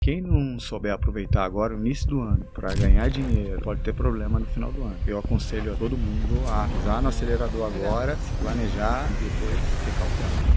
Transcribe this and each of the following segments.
Quem não souber aproveitar agora o início do ano para ganhar dinheiro pode ter problema no final do ano. Eu aconselho a todo mundo a usar no acelerador agora, se planejar e depois ter cautela.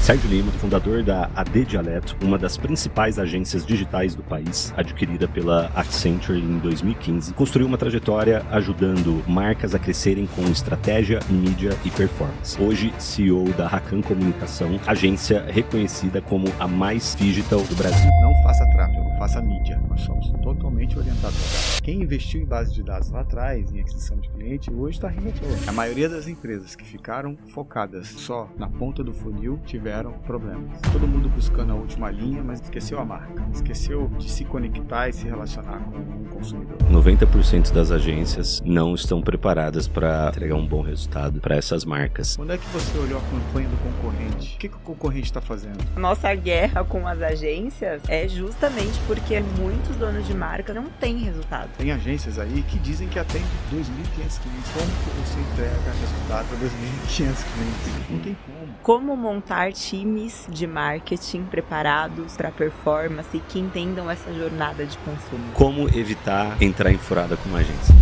Sérgio Lima, fundador da AD Dialeto, uma das principais agências digitais do país, adquirida pela Accenture em 2015, construiu uma trajetória ajudando marcas a crescerem com estratégia, mídia e performance. Hoje, CEO da Rakan Comunicação, agência reconhecida como a mais digital do Brasil. Não faça tráfego, faça mídia. Nós somos totalmente orientados. Quem investiu em base de dados lá atrás, em aquisição de cliente, hoje está rindo à toa. A maioria das empresas que ficaram focadas só na ponta do funil tiveram problemas. Todo mundo buscando a última linha, mas esqueceu a marca. Esqueceu de se conectar e se relacionar com o consumidor. 90% das agências não estão preparadas para entregar um bom resultado para essas marcas. Quando é que você olhou a campanha do concorrente? O que o concorrente está fazendo? Nossa guerra com as agências é justamente porque muitos donos de marca não têm resultado. Tem agências aí que dizem que atende 2.500 clientes. Como que você entrega resultado para 2.500 clientes? Não tem como. Como montar times de marketing preparados para performance e que entendam essa jornada de consumo. Como evitar entrar em furada com uma agência.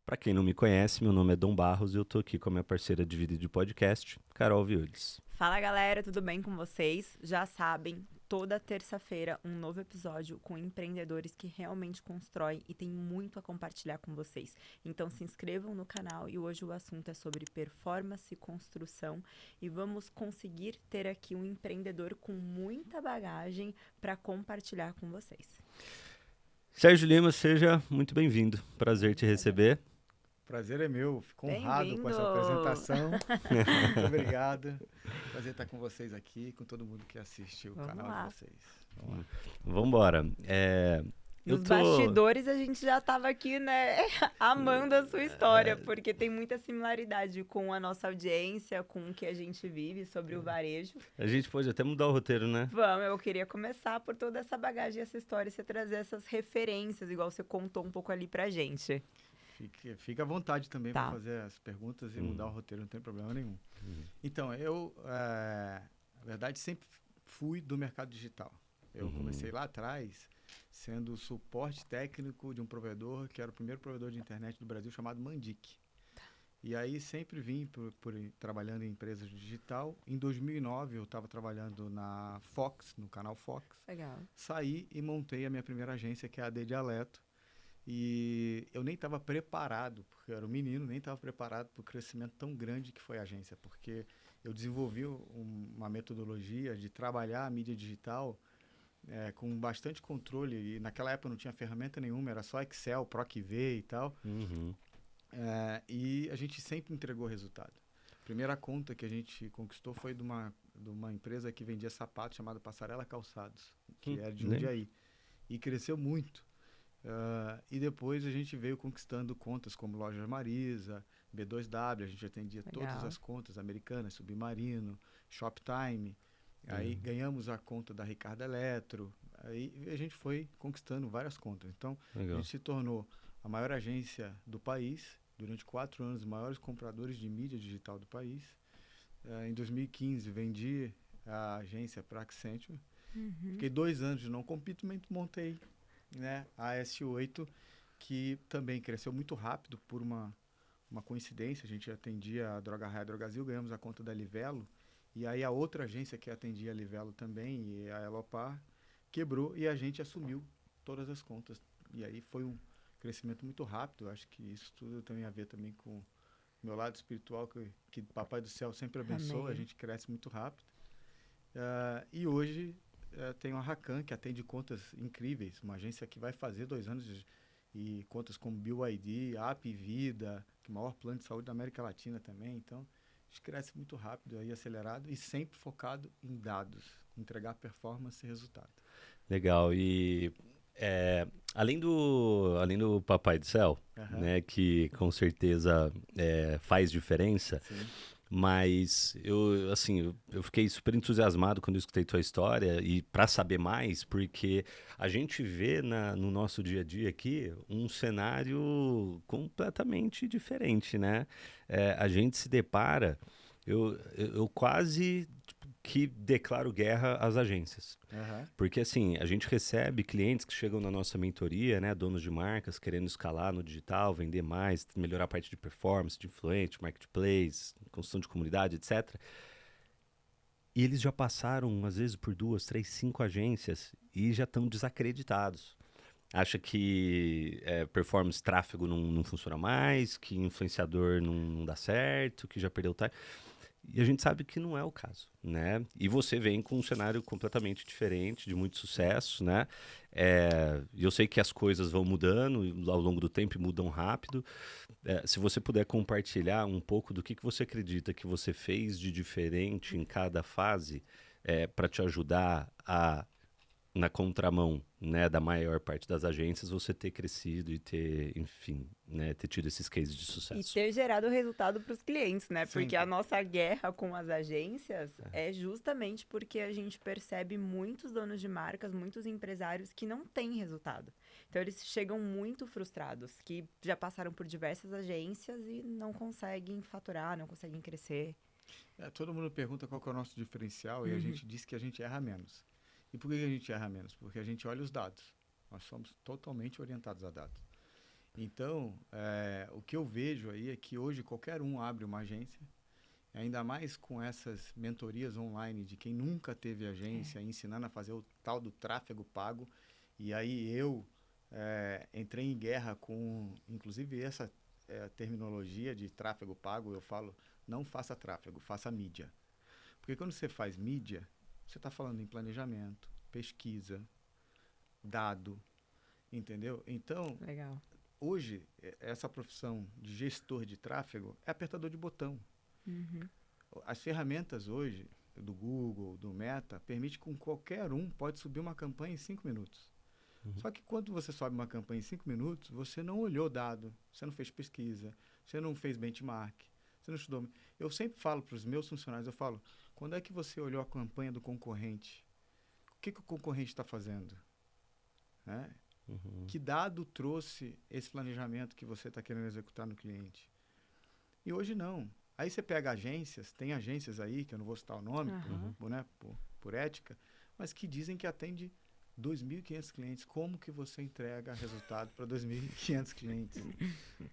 Para quem não me conhece, meu nome é Dom Barros e eu tô aqui com a minha parceira de vida e de podcast, Carol Viulis. Fala galera, tudo bem com vocês? Já sabem, toda terça-feira um novo episódio com empreendedores que realmente constroem e tem muito a compartilhar com vocês. Então se inscrevam no canal e hoje o assunto é sobre performance e construção e vamos conseguir ter aqui um empreendedor com muita bagagem para compartilhar com vocês. Sérgio Lima, seja muito bem-vindo. Prazer te receber. Prazer é meu, fico honrado com essa apresentação. Muito obrigado. Prazer estar com vocês aqui, com todo mundo que assiste o canal de vocês. Vamos embora. Nos bastidores a gente já estava aqui, né, amando a sua história, porque tem muita similaridade com a nossa audiência, com o que a gente vive sobre o varejo. A gente pode até mudar o roteiro, né? Vamos, eu queria começar por toda essa bagagem, essa história, você trazer essas referências, igual você contou um pouco ali pra gente. Fica à vontade também para fazer as perguntas e mudar o roteiro, não tem problema nenhum. Então, eu, na verdade, sempre fui do mercado digital. Eu comecei lá atrás sendo o suporte técnico de um provedor, que era o primeiro provedor de internet do Brasil, chamado Mandic. E aí sempre vim trabalhando em empresas de digital. Em 2009, eu estava trabalhando na Fox, no canal Fox. Legal. Saí e montei a minha primeira agência, que é a AD Dialeto. E eu nem estava preparado, porque eu era um menino, nem estava preparado para o crescimento tão grande que foi a agência, porque eu desenvolvi uma metodologia de trabalhar a mídia digital com bastante controle, e naquela época não tinha ferramenta nenhuma, era só Excel, PROC-V e tal, e a gente sempre entregou resultado. A primeira conta que a gente conquistou foi de uma empresa que vendia sapatos, chamada Passarela Calçados, que era de Jundiaí, e cresceu muito. E depois a gente veio conquistando contas como Lojas Marisa, B2W, a gente atendia todas as contas, Americanas, Submarino, Shoptime. Aí ganhamos a conta da Ricardo Eletro, aí a gente foi conquistando várias contas. Então, a gente se tornou a maior agência do país, durante 4 anos, os maiores compradores de mídia digital do país. Em 2015, vendi a agência para a Accenture. Fiquei 2 anos de não compito, montei, né, a S8, que também cresceu muito rápido por uma coincidência. A gente atendia a Droga Raia, Drogazil, ganhamos a conta da Livelo, e aí a outra agência que atendia a Livelo também, e a Elopar, quebrou e a gente assumiu todas as contas. E aí foi um crescimento muito rápido. Eu acho que isso tudo tem a ver também com o meu lado espiritual, que Papai do Céu sempre abençoa. Amém. A gente cresce muito rápido. E hoje tenho a Rakan, que atende contas incríveis, uma agência que vai fazer 2 anos e contas como BYD, App Vida, que é o maior plano de saúde da América Latina também. Então, a gente cresce muito rápido e acelerado e sempre focado em dados, entregar performance e resultado. Legal. E além do Papai do Céu, né, que com certeza faz diferença, sim. Mas eu fiquei super entusiasmado quando eu escutei tua história e para saber mais, porque a gente vê no nosso dia a dia aqui um cenário completamente diferente, né? A gente se depara, eu quase que declaro guerra às agências. Porque, assim, a gente recebe clientes que chegam na nossa mentoria, né, donos de marcas, querendo escalar no digital, vender mais, melhorar a parte de performance, de influente, marketplace, construção de comunidade, etc. E eles já passaram, às vezes, por 2, 3, 5 agências e já estão desacreditados. Acha que performance, tráfego não funciona mais, que influenciador não dá certo, que já perdeu o time. E a gente sabe que não é o caso, né? E você vem com um cenário completamente diferente, de muito sucesso, né? E eu sei que as coisas vão mudando ao longo do tempo e mudam rápido. Se você puder compartilhar um pouco do que você acredita que você fez de diferente em cada fase para te ajudar a, na contramão, né, da maior parte das agências, você ter crescido e ter, enfim, né, ter tido esses cases de sucesso. E ter gerado resultado para os clientes, né? Sim. Porque a nossa guerra com as agências é justamente porque a gente percebe muitos donos de marcas, muitos empresários que não têm resultado. Então, eles chegam muito frustrados, que já passaram por diversas agências e não conseguem faturar, não conseguem crescer. Todo mundo pergunta qual que é o nosso diferencial e a gente diz que a gente erra menos. E por que a gente erra menos? Porque a gente olha os dados. Nós somos totalmente orientados a dados. Então, o que eu vejo aí é que hoje qualquer um abre uma agência, ainda mais com essas mentorias online de quem nunca teve agência, ensinando a fazer o tal do tráfego pago. E aí eu entrei em guerra com, inclusive, essa terminologia de tráfego pago. Eu falo, não faça tráfego, faça mídia. Porque quando você faz mídia, você está falando em planejamento, pesquisa, dado, entendeu? Então, legal. Hoje, essa profissão de gestor de tráfego é apertador de botão. As ferramentas hoje, do Google, do Meta, permitem que qualquer um pode subir uma campanha em 5 minutos. Só que quando você sobe uma campanha em 5 minutos, você não olhou dado, você não fez pesquisa, você não fez benchmark, você não estudou. Eu sempre falo para os meus funcionários, eu falo, quando é que você olhou a campanha do concorrente? O que o concorrente está fazendo? Né? Que dado trouxe esse planejamento que você está querendo executar no cliente? E hoje não. Aí você pega agências, tem agências aí, que eu não vou citar o nome, por ética, mas que dizem que atende 2.500 clientes. Como que você entrega resultado para 2.500 clientes?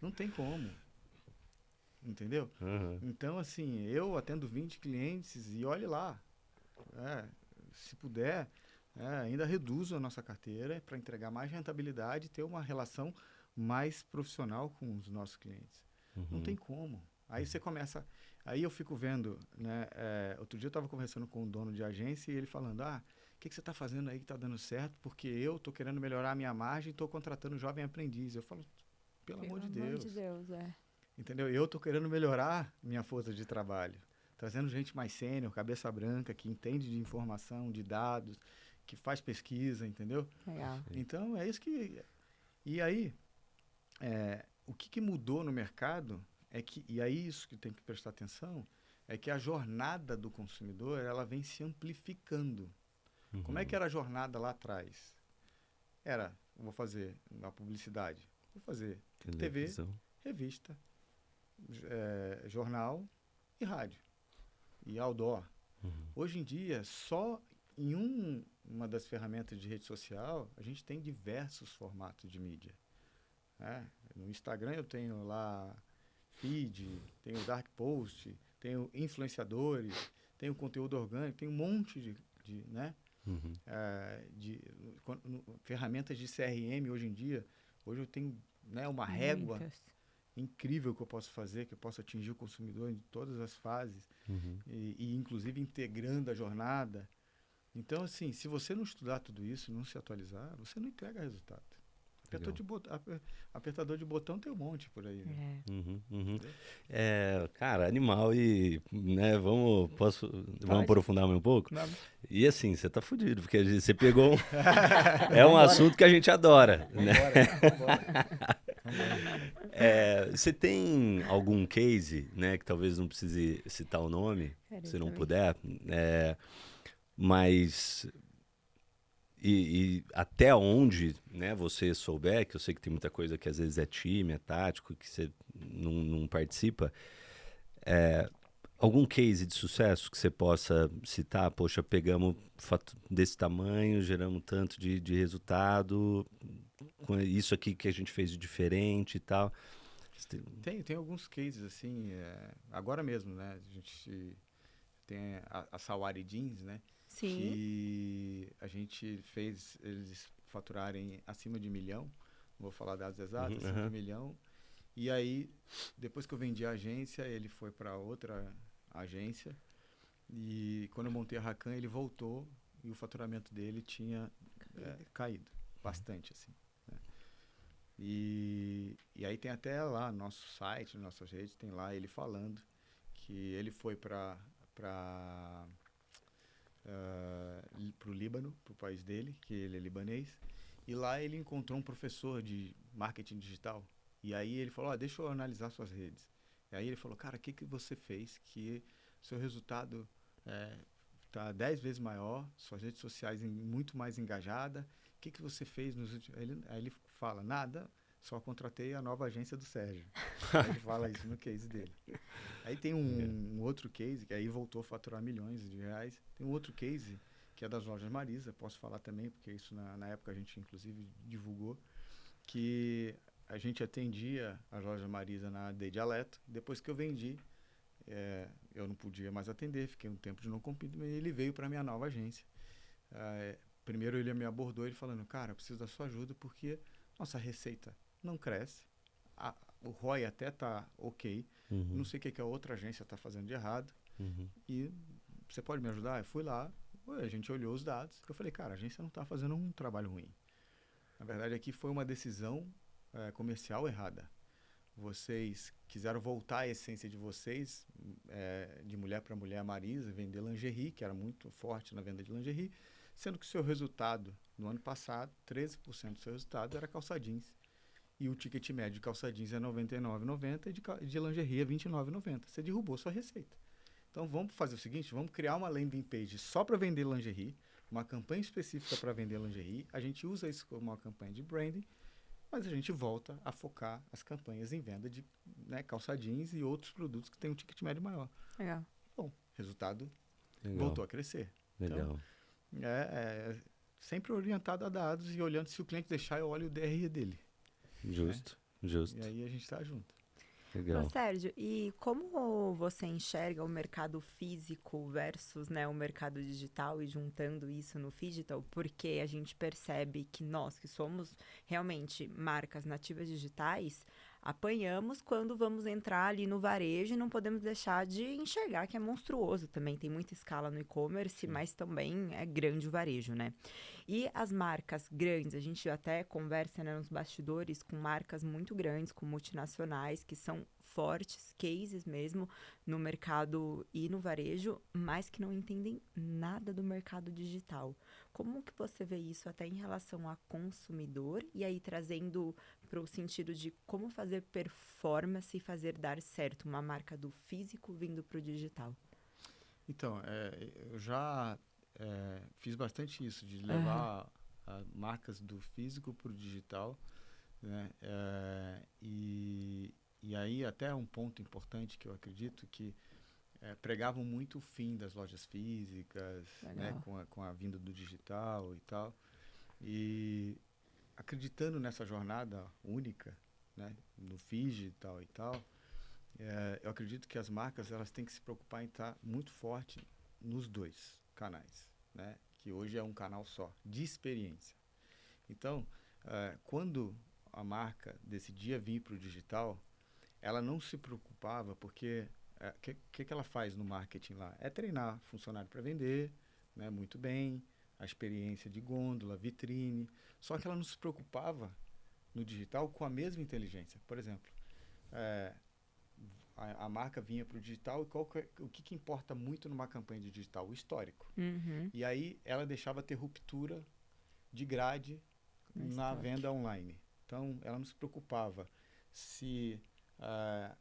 Não tem como. Entendeu? Então, assim, eu atendo 20 clientes e olhe lá. Se puder, ainda reduzo a nossa carteira para entregar mais rentabilidade e ter uma relação mais profissional com os nossos clientes. Não tem como. Aí você começa... Aí eu fico vendo, né? Outro dia eu estava conversando com um dono de agência e ele falando, o que você está fazendo aí que está dando certo? Porque eu estou querendo melhorar a minha margem e estou contratando um jovem aprendiz. Eu falo, pelo amor de Deus. Entendeu? Eu estou querendo melhorar minha força de trabalho. Trazendo gente mais sênior, cabeça branca, que entende de informação, de dados, que faz pesquisa, entendeu? Legal. Então, é isso que... E aí, o que mudou no mercado é que... E aí, isso que tem que prestar atenção, é que a jornada do consumidor, ela vem se amplificando. Como é que era a jornada lá atrás? Vou fazer uma publicidade, vou fazer televisão, TV, revista, jornal e rádio. E outdoor. Hoje em dia, só em uma das ferramentas de rede social, a gente tem diversos formatos de mídia. No Instagram eu tenho lá feed, tenho dark post, tenho influenciadores, tenho conteúdo orgânico, tem um monte de ferramentas de CRM hoje em dia. Hoje eu tenho uma régua incrível que eu posso fazer, que eu posso atingir o consumidor em todas as fases, e inclusive integrando a jornada. Então, assim, se você não estudar tudo isso, não se atualizar, você não entrega resultado. Apertador de botão tem um monte por aí. Né? Cara, animal e, né, vamos aprofundar mais um pouco? Não. E assim, você tá fudido, porque você pegou um assunto que a gente adora. Vambora. Você tem algum case, né, que talvez não precise citar o nome, se não puder, mas... E até onde, né, você souber, que eu sei que tem muita coisa que às vezes é time, é tático, que você não participa, Algum case de sucesso que você possa citar? Poxa, pegamos desse tamanho, geramos tanto de resultado, com isso aqui que a gente fez de diferente e tal. Tem alguns cases, assim, agora mesmo, né? A gente tem a Sawari Jeans, né? Sim. Que a gente fez eles faturarem acima de 1 milhão. Não vou falar dados exatos, acima de 1 milhão. E aí, depois que eu vendi a agência, ele foi para outra agência. E quando eu montei a Rakan, ele voltou e o faturamento dele tinha caído bastante, assim. Né? E aí tem até lá no nosso site, nas nossas redes, tem lá ele falando que ele foi para o Líbano, para o país dele, que ele é libanês, e lá ele encontrou um professor de marketing digital. E aí ele falou, deixa eu analisar suas redes. E aí ele falou, cara, o que você fez que seu resultado está 10 vezes maior, suas redes sociais muito mais engajada, o que você fez nos últimos... Aí ele fala, nada, só contratei a nova agência do Sérgio. Aí ele fala isso no case dele. Aí tem um outro case, que aí voltou a faturar milhões de reais. Tem um outro case, que é das lojas Marisa, posso falar também, porque isso na época a gente inclusive divulgou, que a gente atendia a loja Marisa na de dialeto. Depois que eu vendi, eu não podia mais atender, fiquei um tempo de não compete, mas ele veio para a minha nova agência. Primeiro ele me abordou, ele falando, cara, eu preciso da sua ajuda porque nossa receita não cresce, o ROI até está ok, não sei o que a outra agência está fazendo de errado, e você pode me ajudar? Eu fui lá, a gente olhou os dados, eu falei, cara, a agência não está fazendo um trabalho ruim. Na verdade, aqui foi uma decisão comercial errada. Vocês quiseram voltar à essência de vocês, de mulher para mulher Marisa, vender lingerie, que era muito forte na venda de lingerie, sendo que o seu resultado, no ano passado, 13% do seu resultado era calça jeans. E o ticket médio de calça jeans é R$ 99,90 e de lingerie é R$ 29,90. Você derrubou sua receita. Então, vamos fazer o seguinte, vamos criar uma landing page só para vender lingerie, uma campanha específica para vender lingerie. A gente usa isso como uma campanha de branding, mas a gente volta a focar as campanhas em venda de calça jeans e outros produtos que têm um ticket médio maior. Legal. Bom, resultado voltou a crescer. Legal. Então, sempre orientado a dados e olhando se o cliente deixar, eu olho o DRE dele. Justo. E aí a gente está junto. Legal. Ô, Sérgio, e como você enxerga o mercado físico versus o mercado digital e juntando isso no Phygital? Porque a gente percebe que nós, que somos realmente marcas nativas digitais, apanhamos quando vamos entrar ali no varejo e não podemos deixar de enxergar que é monstruoso também. Tem muita escala no e-commerce, mas também é grande o varejo, né? E as marcas grandes, a gente até conversa nos bastidores com marcas muito grandes, com multinacionais, que são fortes, cases mesmo, no mercado e no varejo, mas que não entendem nada do mercado digital. Como que você vê isso até em relação a consumidor e aí trazendo para o sentido de como fazer performance e fazer dar certo uma marca do físico vindo para o digital? Então, eu já fiz bastante isso, de levar marcas do físico para o digital, né? E aí até um ponto importante que eu acredito que pregavam muito o fim das lojas físicas, né? Com a vinda do digital e tal. E acreditando nessa jornada única, né? No digital e tal, eu acredito que as marcas elas têm que se preocupar em estar muito forte nos dois canais, né? Que hoje é um canal só, de experiência. Então, quando a marca decidia vir para o digital, ela não se preocupava porque que ela faz no marketing lá? É treinar funcionário para vender, né? Muito bem, a experiência de gôndola, vitrine, só que ela não se preocupava no digital com a mesma inteligência. Por exemplo, a marca vinha para o digital e o que importa muito numa campanha de digital? O histórico. E aí ela deixava ter ruptura de grade na venda online. Então, ela não se preocupava se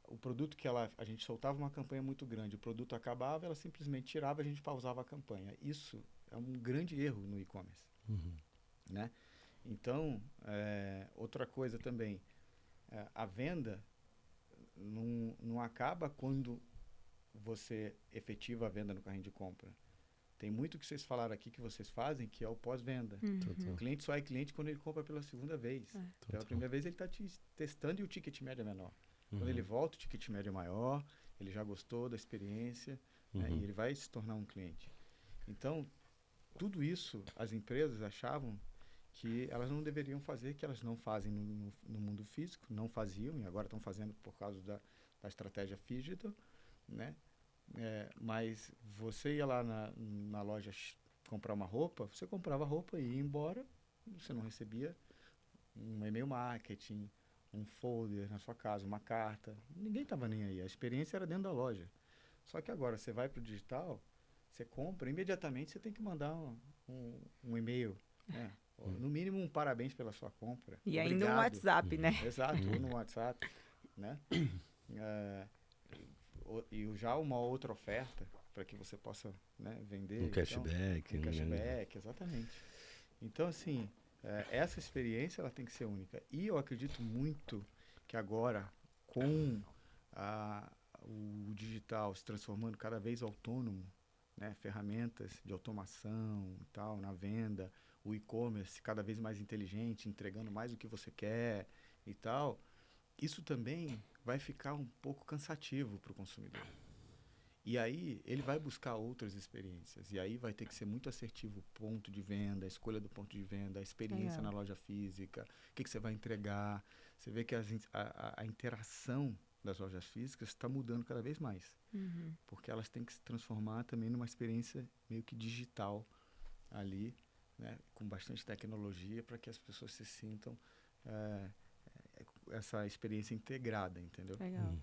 o produto que a gente soltava uma campanha muito grande, o produto acabava, ela simplesmente tirava e a gente pausava a campanha. Isso é um grande erro no e-commerce. Né? Então, outra coisa também, a venda não acaba quando você efetiva a venda no carrinho de compra. Tem muito que vocês falaram aqui que vocês fazem, que é o pós-venda. O cliente só é cliente quando ele compra pela segunda vez. Pela primeira vez ele está testando e o ticket médio é menor. Quando ele volta, o ticket médio é maior, ele já gostou da experiência, né, e ele vai se tornar um cliente. Então, tudo isso as empresas achavam que elas não deveriam fazer, que elas não fazem no mundo físico, não faziam, e agora estão fazendo por causa da estratégia digital, né? Mas você ia lá na loja comprar uma roupa, você comprava a roupa e ia embora, você não recebia um e-mail marketing, um folder na sua casa, uma carta, ninguém estava nem aí, a experiência era dentro da loja. Só que agora você vai para o digital, você compra, imediatamente você tem que mandar um e-mail, né? No mínimo um parabéns pela sua compra. E obrigado. ainda um WhatsApp, né? Exato, ou no WhatsApp, né? E já uma outra oferta para que você possa, né, vender. Um cashback. Um cashback, exatamente. Então, assim, essa experiência ela tem que ser única. E eu acredito muito que agora, com o digital se transformando cada vez autônomo, né, ferramentas de automação e tal, na venda, o e-commerce cada vez mais inteligente, entregando mais o que você quer e tal, isso também vai ficar um pouco cansativo para o consumidor. E aí ele vai buscar outras experiências. E aí vai ter que ser muito assertivo o ponto de venda, a escolha do ponto de venda, a experiência na loja física, o que você vai entregar. Você vê que a interação das lojas físicas está mudando cada vez mais. Porque elas têm que se transformar também numa experiência meio que digital ali, né, com bastante tecnologia para que as pessoas se sintam essa experiência integrada, entendeu? Legal.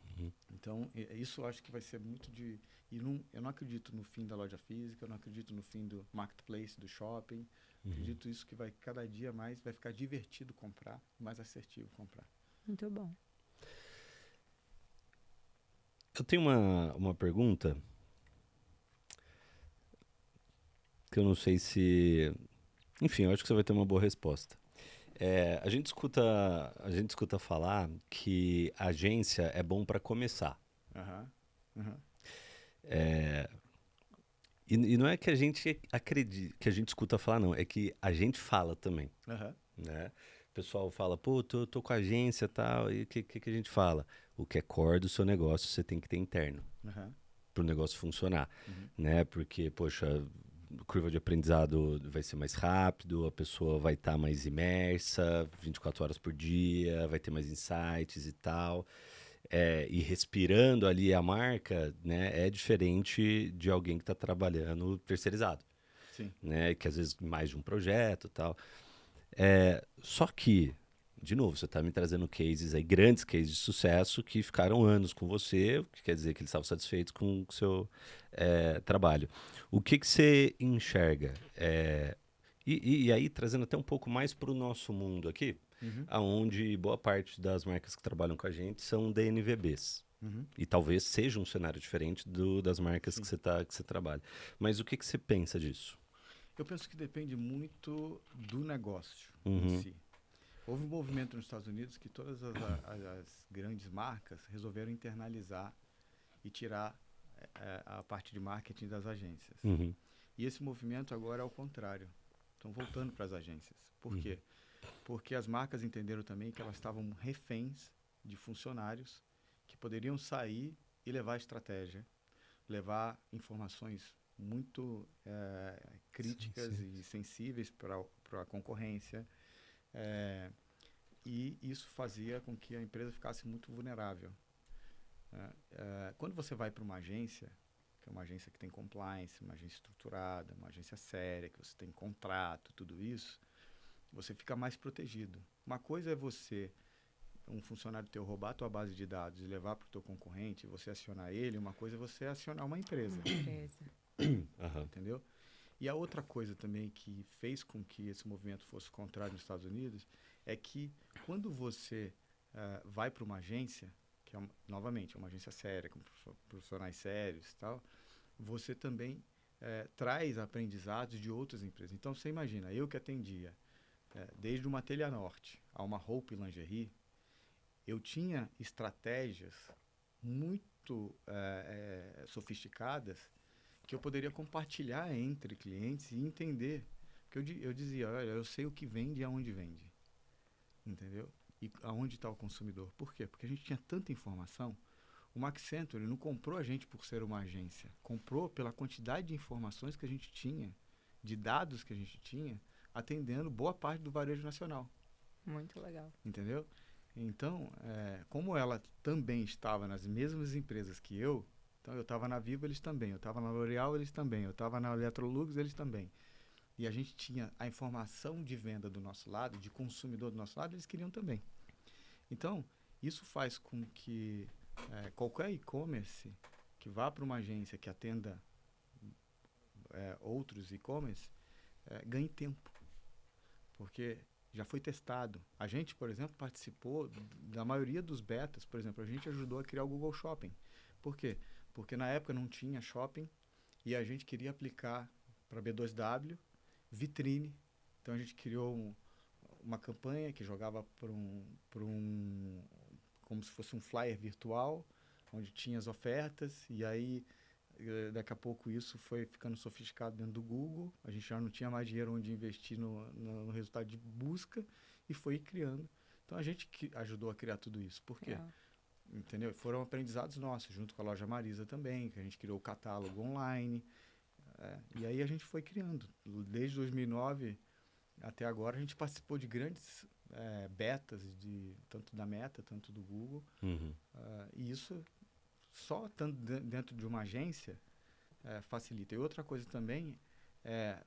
Então, isso eu acho que vai ser muito de... eu não acredito no fim da loja física, eu não acredito no fim do marketplace, do shopping. Acredito isso que vai cada dia mais, vai ficar divertido comprar, mais assertivo comprar. Muito bom. Eu tenho uma pergunta que eu não sei se... Enfim, eu acho que você vai ter uma boa resposta. A gente escuta falar que agência é bom para começar. E não é que a gente acredita, que a gente escuta falar, não. É que a gente fala também. Né? O pessoal fala, pô, tô com a agência e tal. E o que a gente fala? O que é core do seu negócio, você tem que ter interno. Para o negócio funcionar. Né? Porque, poxa... curva de aprendizado vai ser mais rápido, a pessoa vai estar mais imersa, 24 horas por dia, vai ter mais insights e tal. E respirando ali a marca, né, é diferente de alguém que está trabalhando terceirizado. Sim. Né, que às vezes mais de um projeto e tal. Só que, de novo, você está me trazendo cases aí, grandes cases de sucesso que ficaram anos com você, o que quer dizer que eles estavam satisfeitos com o seu trabalho. O que você enxerga? E aí, trazendo até um pouco mais para o nosso mundo aqui, onde boa parte das marcas que trabalham com a gente são DNVBs. E talvez seja um cenário diferente das marcas que você trabalha. Mas o que você pensa disso? Eu penso que depende muito do negócio em si. Houve um movimento nos Estados Unidos que todas as grandes marcas resolveram internalizar e tirar a parte de marketing das agências. E esse movimento agora é ao contrário. Estão voltando para as agências. Por quê? Porque as marcas entenderam também que elas estavam reféns de funcionários que poderiam sair e levar estratégia, levar informações muito críticas e sensíveis para a concorrência. E isso fazia com que a empresa ficasse muito vulnerável. Quando você vai para uma agência, que é uma agência que tem compliance, uma agência estruturada, uma agência séria, que você tem contrato, tudo isso, você fica mais protegido. Uma coisa é um funcionário teu roubar a tua base de dados e levar para o teu concorrente, você acionar ele, uma coisa é você acionar uma empresa. Entendeu? E a outra coisa também que fez com que esse movimento fosse contrário nos Estados Unidos é que quando você vai para uma agência, que é novamente uma agência séria, com profissionais sérios e tal, você também traz aprendizados de outras empresas. Então, você imagina, eu que atendia desde uma Telha Norte a uma Hope Lingerie, eu tinha estratégias muito muito sofisticadas que eu poderia compartilhar entre clientes e entender. Porque eu dizia, olha, eu sei o que vende e aonde vende. Entendeu? E aonde está o consumidor. Por quê? Porque a gente tinha tanta informação. O Maxcenture não comprou a gente por ser uma agência. Comprou pela quantidade de informações que a gente tinha, de dados que a gente tinha, atendendo boa parte do varejo nacional. Muito legal. Entendeu? Então, como ela também estava nas mesmas empresas que eu, então eu estava na Vivo, eles também. Eu estava na L'Oréal, eles também. Eu estava na Electrolux, eles também. E a gente tinha a informação de venda do nosso lado, de consumidor do nosso lado, eles queriam também. Então, isso faz com que qualquer e-commerce que vá para uma agência que atenda outros e-commerce ganhe tempo. Porque já foi testado. A gente, por exemplo, participou da maioria dos betas. Por exemplo, a gente ajudou a criar o Google Shopping. Por quê? Porque na época não tinha shopping e a gente queria aplicar para B2W vitrine. Então a gente criou uma campanha que jogava como se fosse um flyer virtual, onde tinha as ofertas, e aí daqui a pouco isso foi ficando sofisticado dentro do Google, a gente já não tinha mais dinheiro onde investir no resultado de busca, e foi criando. Então a gente ajudou a criar tudo isso. Por quê? Entendeu? Foram aprendizados nossos, junto com a loja Marisa também, que a gente criou o catálogo online, e aí a gente foi criando. Desde 2009 até agora, a gente participou de grandes betas, tanto da Meta, tanto do Google. E isso, só estando dentro de uma agência, facilita. E outra coisa também,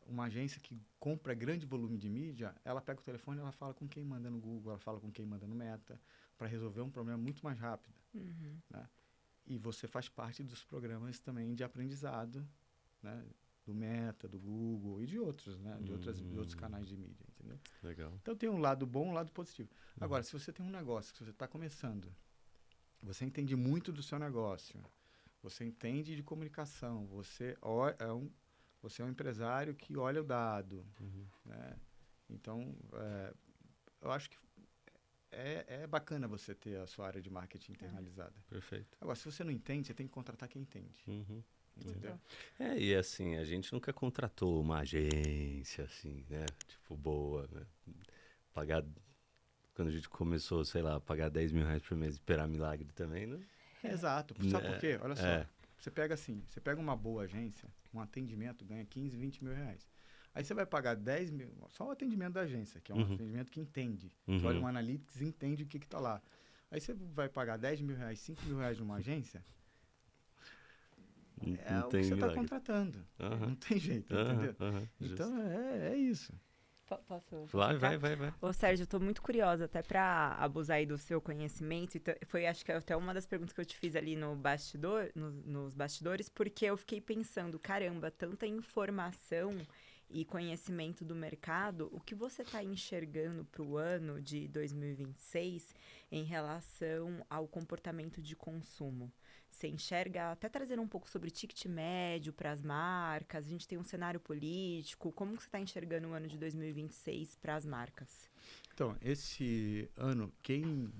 uma agência que compra grande volume de mídia, ela pega o telefone e ela fala com quem manda no Google, ela fala com quem manda no Meta, para resolver um problema muito mais rápido. Né? E você faz parte dos programas também de aprendizado, né? Do Meta, do Google e de outros, né? De outros canais de mídia, entendeu? Legal. Então tem um lado bom e um lado positivo. Agora, se você tem um negócio que você está começando, você entende muito do seu negócio, você entende de comunicação, você é um empresário que olha o dado, né? Então, eu acho que é bacana você ter a sua área de marketing internalizada. Perfeito. Agora, se você não entende, você tem que contratar quem entende. Entendeu? E assim, a gente nunca contratou uma agência, assim, né? Tipo, boa, né? Quando a gente começou, sei lá, pagar 10 mil reais por mês e esperar milagre também, né? Exato. Sabe por quê? Olha só. Você pega uma boa agência, um atendimento ganha 15, 20 mil reais. Aí você vai pagar 10 mil, só o atendimento da agência, que é um atendimento que entende, que olha um analytics e entende o que está lá. Aí você vai pagar 10 mil reais, 5 mil reais numa agência, o que você está contratando. Não tem jeito, entendeu? Então, é isso. Posso? Vai. Ô, Sérgio, eu tô muito curiosa, até para abusar aí do seu conhecimento. Foi, acho que até uma das perguntas que eu te fiz ali no nos bastidores, porque eu fiquei pensando, caramba, tanta informação e conhecimento do mercado, o que você está enxergando para o ano de 2026 em relação ao comportamento de consumo? Você enxerga, até trazendo um pouco sobre ticket médio para as marcas, a gente tem um cenário político, como que você está enxergando o ano de 2026 para as marcas? Então, esse ano, quem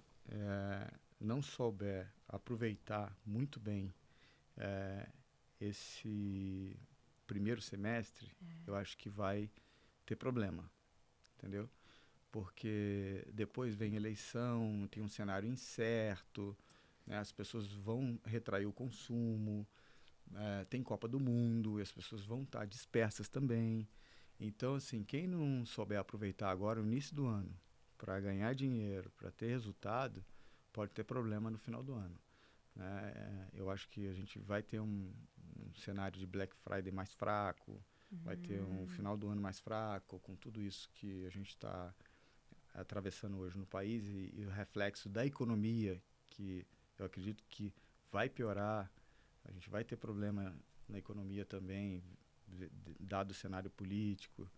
não souber aproveitar muito bem esse primeiro semestre, eu acho que vai ter problema, entendeu? Porque depois vem eleição, tem um cenário incerto, né? As pessoas vão retrair o consumo, tem Copa do Mundo, e as pessoas vão estar dispersas também. Então, assim, quem não souber aproveitar agora o início do ano para ganhar dinheiro, para ter resultado, pode ter problema no final do ano. Eu acho que a gente vai ter um cenário de Black Friday mais fraco, vai ter um final do ano mais fraco, com tudo isso que a gente está atravessando hoje no país e o reflexo da economia, que eu acredito que vai piorar. A gente vai ter problema na economia também, dado o cenário político.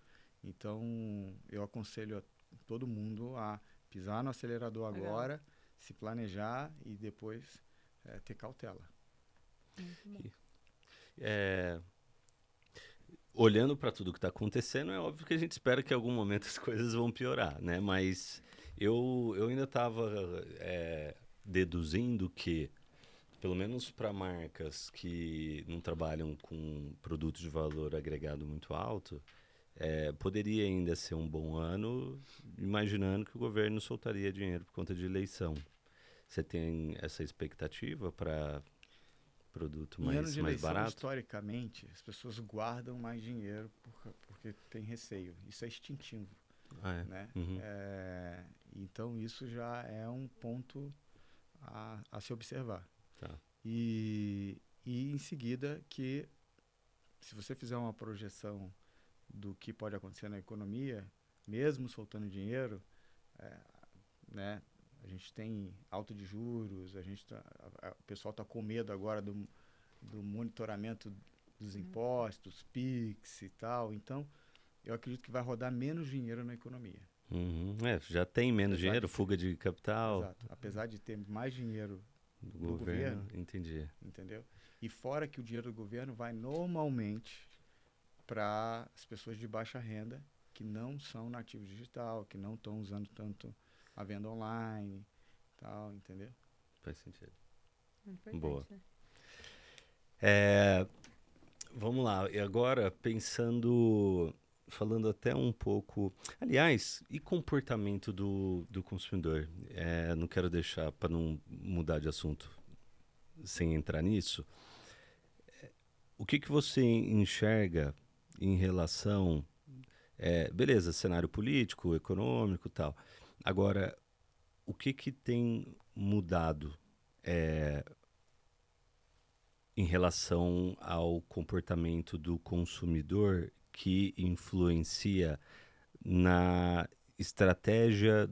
Então, eu aconselho a todo mundo a pisar no acelerador agora, se planejar e depois ter cautela. Olhando para tudo que está acontecendo, é óbvio que a gente espera que em algum momento as coisas vão piorar, né? Mas eu ainda estava deduzindo que, pelo menos para marcas que não trabalham com produtos de valor agregado muito alto, poderia ainda ser um bom ano, imaginando que o governo soltaria dinheiro por conta de eleição. Você tem essa expectativa para produto em ano de mais eleição, barato? historicamente, as pessoas guardam mais dinheiro porque tem receio. Isso é instintivo. Né? Uhum. Então, isso já é um ponto a se observar. Tá. E em seguida, que se você fizer uma projeção do que pode acontecer na economia, mesmo soltando dinheiro, né? A gente tem alta de juros, o pessoal está com medo agora do monitoramento dos impostos, PIX e tal. Então, eu acredito que vai rodar menos dinheiro na economia. Uhum. Já tem menos dinheiro, fuga de capital. Exato. Apesar de ter mais dinheiro do governo. Entendi. Entendeu? E fora que o dinheiro do governo vai normalmente para as pessoas de baixa renda que não são nativos digital, que não estão usando tanto a venda online, tal, entendeu? Faz sentido. Importante, boa. Né? Vamos lá. E agora, falando até um pouco... Aliás, e comportamento do consumidor? Não quero deixar, para não mudar de assunto sem entrar nisso. O que você enxerga em relação... beleza, cenário político, econômico e tal. Agora, o que tem mudado em relação ao comportamento do consumidor que influencia nas estratégias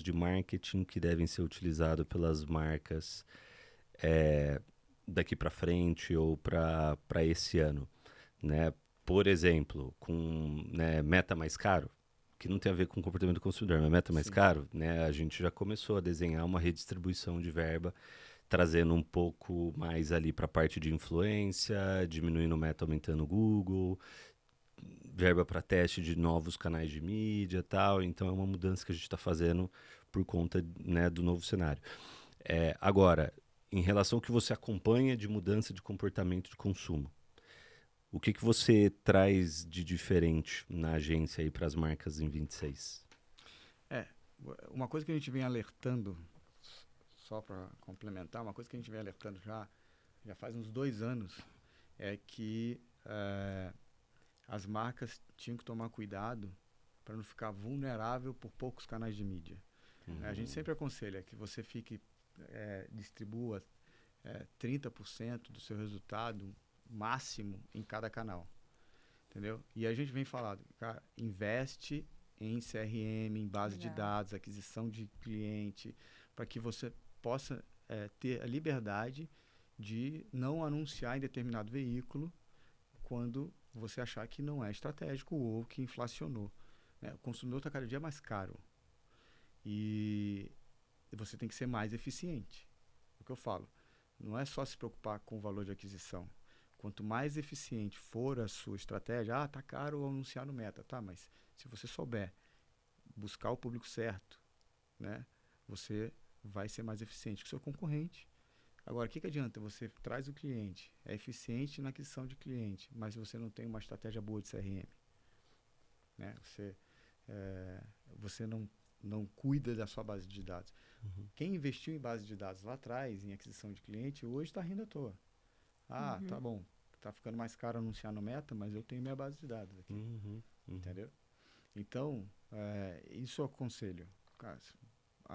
de marketing que devem ser utilizadas pelas marcas daqui para frente ou para esse ano, né? Por exemplo, com meta mais caro, que não tem a ver com o comportamento do consumidor, mas meta mais Sim. caro, né? A gente já começou a desenhar uma redistribuição de verba, trazendo um pouco mais ali para a parte de influência, diminuindo o meta, aumentando o Google, verba para teste de novos canais de mídia e tal. Então é uma mudança que a gente está fazendo por conta, né, do novo cenário. Agora, em relação ao que você acompanha de mudança de comportamento de consumo, o que você traz de diferente na agência aí para as marcas em 26? Uma coisa que a gente vem alertando, só para complementar, uma coisa que a gente vem alertando já faz uns 2 anos, é que as marcas tinham que tomar cuidado para não ficar vulnerável por poucos canais de mídia. A gente sempre aconselha que você distribua 30% do seu resultado máximo em cada canal, entendeu? E a gente vem falando, cara, investe em CRM, em base de dados, aquisição de cliente, para que você possa ter a liberdade de não anunciar em determinado veículo quando você achar que não é estratégico ou que inflacionou, né? O consumidor está cada dia mais caro e você tem que ser mais eficiente. É o que eu falo, não é só se preocupar com o valor de aquisição. Quanto mais eficiente for a sua estratégia, tá caro anunciar no Meta, tá? Mas se você souber buscar o público certo, né, você vai ser mais eficiente que o seu concorrente. Agora, o que adianta? Você traz o cliente, é eficiente na aquisição de cliente, mas você não tem uma estratégia boa de CRM, né? Você não cuida da sua base de dados. Uhum. Quem investiu em base de dados lá atrás, em aquisição de cliente, hoje está rindo à toa. Tá bom, tá ficando mais caro anunciar no Meta, mas eu tenho minha base de dados aqui, entendeu? Então, isso eu aconselho. Cara,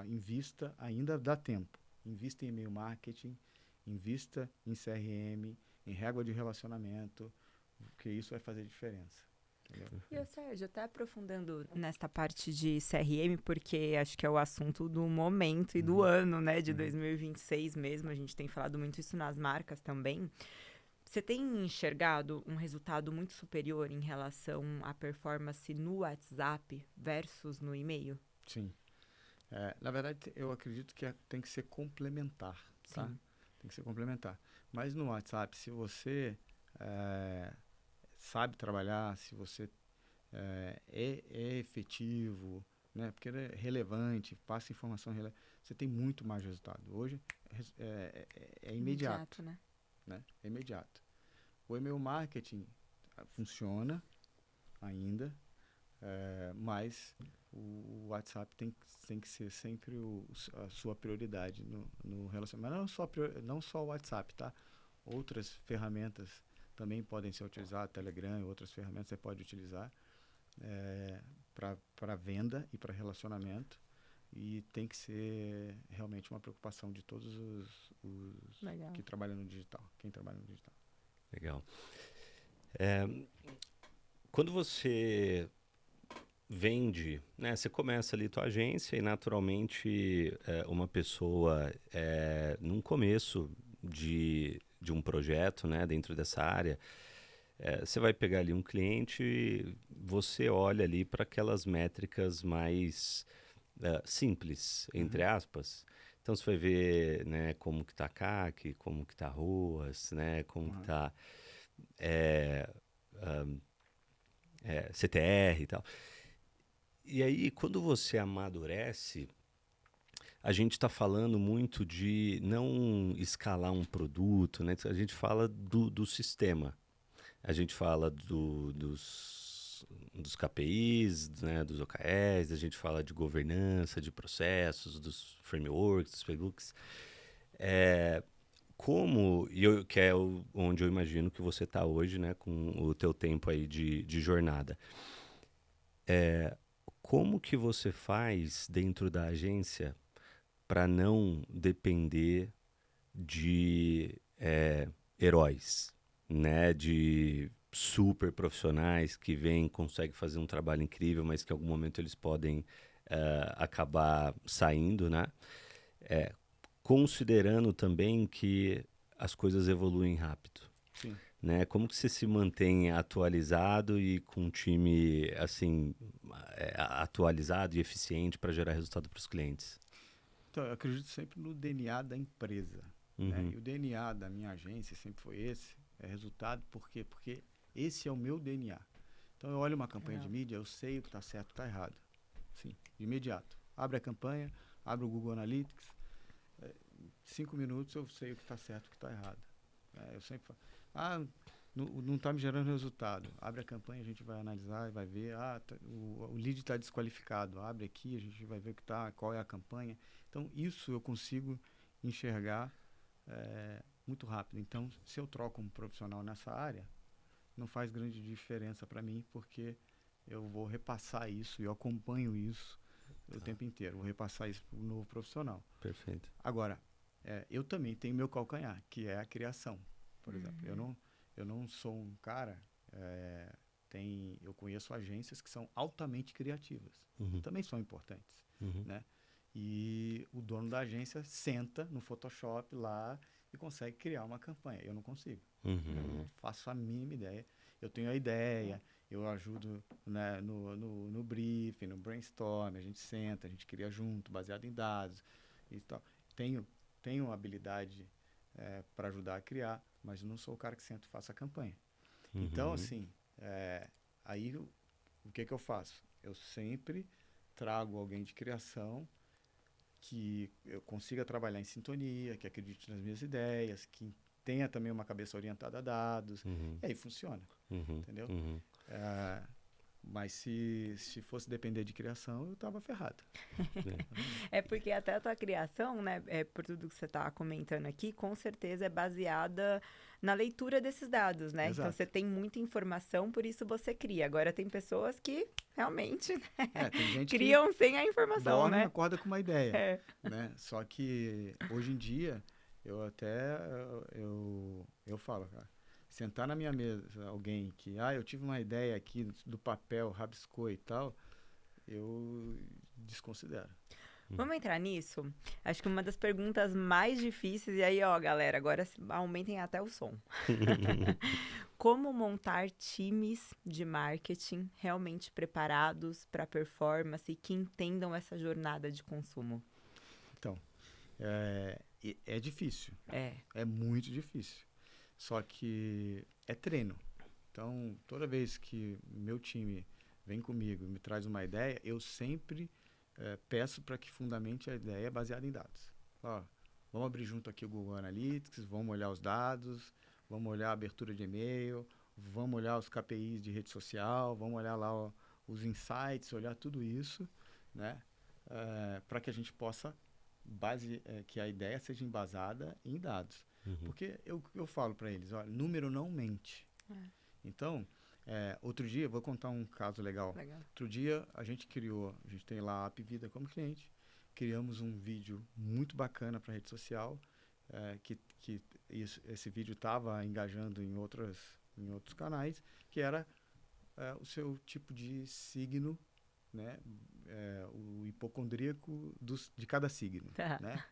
invista, ainda dá tempo. Invista em e-mail marketing, invista em CRM, em régua de relacionamento, porque isso vai fazer diferença. Entendeu? E, Sérgio, até aprofundando nesta parte de CRM, porque acho que é o assunto do momento e do ano, né, de 2026 mesmo, a gente tem falado muito isso nas marcas também. Você tem enxergado um resultado muito superior em relação à performance no WhatsApp versus no e-mail? Sim. Na verdade, eu acredito que tem que ser complementar, tá? Sim. Tem que ser complementar. Mas no WhatsApp, se você sabe trabalhar, se você é efetivo, né? Porque ele é relevante, passa informação relevante. Você tem muito mais resultado. Hoje é imediato, né? É imediato. O e-mail marketing funciona ainda, mas o WhatsApp tem que ser sempre a sua prioridade no relacionamento. Mas não só o WhatsApp, tá? Outras ferramentas também podem ser utilizadas, Telegram e outras ferramentas você pode utilizar para venda e para relacionamento. E tem que ser realmente uma preocupação de todos os que trabalham no digital, quem trabalha no digital. Legal. Quando você vende, né, você começa ali tua agência e naturalmente uma pessoa num começo de um projeto, né, dentro dessa área, você vai pegar ali um cliente e você olha ali para aquelas métricas mais simples, entre aspas. Então você vai ver, né, como que tá CAC, como que tá ROAS, né, como que tá CTR e tal. E aí, quando você amadurece, a gente está falando muito de não escalar um produto, né? A gente fala do sistema. A gente fala dos KPIs, né? Dos OKRs, a gente fala de governança, de processos, dos frameworks, dos playbooks. Que é onde eu imagino que você está hoje, né? Com o teu tempo aí de jornada. Como que você faz dentro da agência para não depender de heróis, né? De super profissionais que vêm, conseguem fazer um trabalho incrível, mas que em algum momento eles podem acabar saindo, né? Considerando também que as coisas evoluem rápido. Sim. Né? Como que você se mantém atualizado e com um time assim atualizado e eficiente para gerar resultado para os clientes? Então, eu acredito sempre no DNA da empresa. Né? E o DNA da minha agência sempre foi esse. É resultado, por quê? Porque esse é o meu DNA. Então, eu olho uma campanha de mídia, eu sei o que está certo e o que está errado. Sim, de imediato. Abre a campanha, abre o Google Analytics, 5 minutos eu sei o que está certo e o que está errado. Eu sempre falo, não está me gerando resultado. Abre a campanha, a gente vai analisar e vai ver, o lead está desqualificado. Abre aqui, a gente vai ver o que qual é a campanha. Então, isso eu consigo enxergar muito rápido. Então, se eu troco um profissional nessa área, não faz grande diferença para mim, porque eu vou repassar isso e eu acompanho isso o tempo inteiro. Vou repassar isso para o novo profissional. Perfeito. Agora, eu também tenho meu calcanhar, que é a criação. Por exemplo, eu não sou um cara... eu conheço agências que são altamente criativas. Também são importantes. Né? E o dono da agência senta no Photoshop lá e consegue criar uma campanha. Eu não consigo. Eu não faço a mínima ideia. Eu tenho a ideia, eu ajudo, né, no briefing, no brainstorm, a gente senta, a gente cria junto, baseado em dados e tal. Tenho habilidade para ajudar a criar, mas eu não sou o cara que senta e faça a campanha. Então, assim, aí o que eu faço? Eu sempre trago alguém de criação que eu consiga trabalhar em sintonia, que acredite nas minhas ideias, que tenha também uma cabeça orientada a dados, e aí funciona, entendeu? Mas se fosse depender de criação, eu estava ferrado. Porque até a tua criação, né, por tudo que você está comentando aqui, com certeza é baseada na leitura desses dados, né? Exato. Então, você tem muita informação, por isso você cria. Agora, tem pessoas que realmente tem gente criam sem a informação, dorme, né? acorda com uma ideia, né? Só que, hoje em dia, eu falo, cara, sentar na minha mesa alguém que, eu tive uma ideia aqui do papel, rabiscou e tal, eu desconsidero. Vamos entrar nisso? Acho que uma das perguntas mais difíceis, e aí, galera, agora aumentem até o som. Como montar times de marketing realmente preparados para performance e que entendam essa jornada de consumo? Então, é difícil. É muito difícil. Só que é treino. Então, toda vez que meu time vem comigo e me traz uma ideia, eu sempre peço para que fundamente a ideia baseada em dados. Ó, vamos abrir junto aqui o Google Analytics, vamos olhar os dados, vamos olhar a abertura de e-mail, vamos olhar os KPIs de rede social, vamos olhar lá os insights, olhar tudo isso, né? Para que a gente possa que a ideia seja embasada em dados. Porque eu falo para eles, olha, número não mente. Então, outro dia, vou contar um caso legal. Outro dia, a gente tem lá a App Vida como cliente, criamos um vídeo muito bacana para a rede social, esse vídeo estava engajando em outros canais, que era o seu tipo de signo, né? O hipocondríaco de cada signo, né?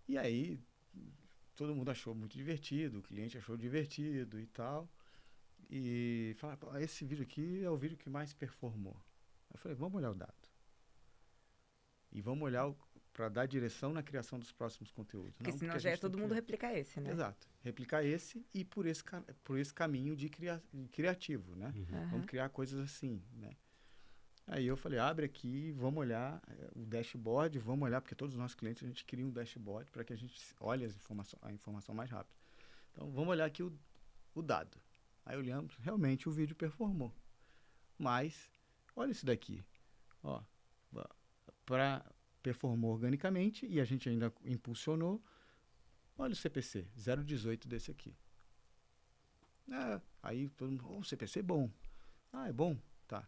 E aí, todo mundo achou muito divertido, o cliente achou divertido e tal, e falaram, esse vídeo aqui é o vídeo que mais performou. Eu falei, vamos olhar o dado. E vamos olhar para dar direção na criação dos próximos conteúdos. Porque senão já todo mundo replicar esse, né? Exato. Replicar esse e por esse caminho de criativo, né? Vamos criar coisas assim, né? Aí eu falei, abre aqui, vamos olhar o dashboard, vamos olhar, porque todos os nossos clientes, a gente cria um dashboard para que a gente olhe a informação mais rápido. Então, vamos olhar aqui o dado. Aí olhamos, realmente o vídeo performou. Mas, olha isso daqui. Ó, performou organicamente e a gente ainda impulsionou. Olha o CPC, 0,18 desse aqui. Aí todo mundo, o CPC é bom. É bom? Tá.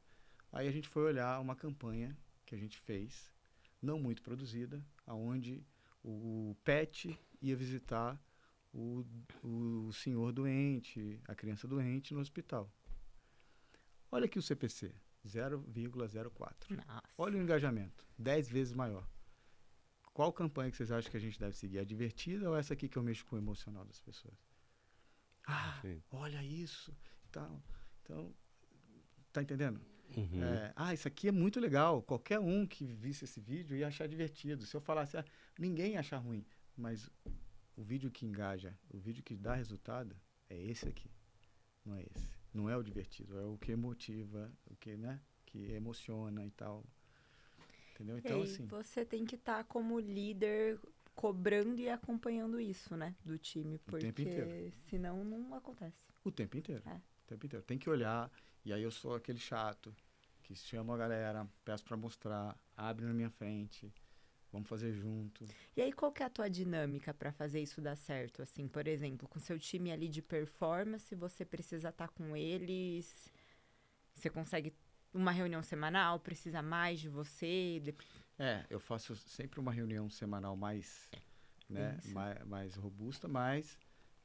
Aí a gente foi olhar uma campanha que a gente fez, não muito produzida, onde o pet ia visitar o senhor doente, a criança doente no hospital. Olha aqui o CPC, 0,04. Olha o engajamento, 10 vezes maior. Qual campanha que vocês acham que a gente deve seguir? A divertida ou essa aqui que eu mexo com o emocional das pessoas? Olha isso. Então, tá entendendo? Isso aqui é muito legal. Qualquer um que visse esse vídeo ia achar divertido. Se eu falasse, ninguém ia achar ruim. Mas o vídeo que engaja, o vídeo que dá resultado, é esse aqui. Não é esse. Não é o divertido, é o que motiva, o que, né? Que emociona e tal. Entendeu? Então, assim, você tem que estar como líder cobrando e acompanhando isso, né? Do time. Porque senão não acontece. O tempo inteiro. O tempo inteiro. Tem que olhar. E aí eu sou aquele chato que chama a galera, peço para mostrar, abre na minha frente, vamos fazer junto. E aí qual que é a tua dinâmica para fazer isso dar certo? Assim, por exemplo, com seu time ali de performance, você precisa estar com eles, você consegue uma reunião semanal, precisa mais de você? Eu faço sempre uma reunião semanal mais robusta, mas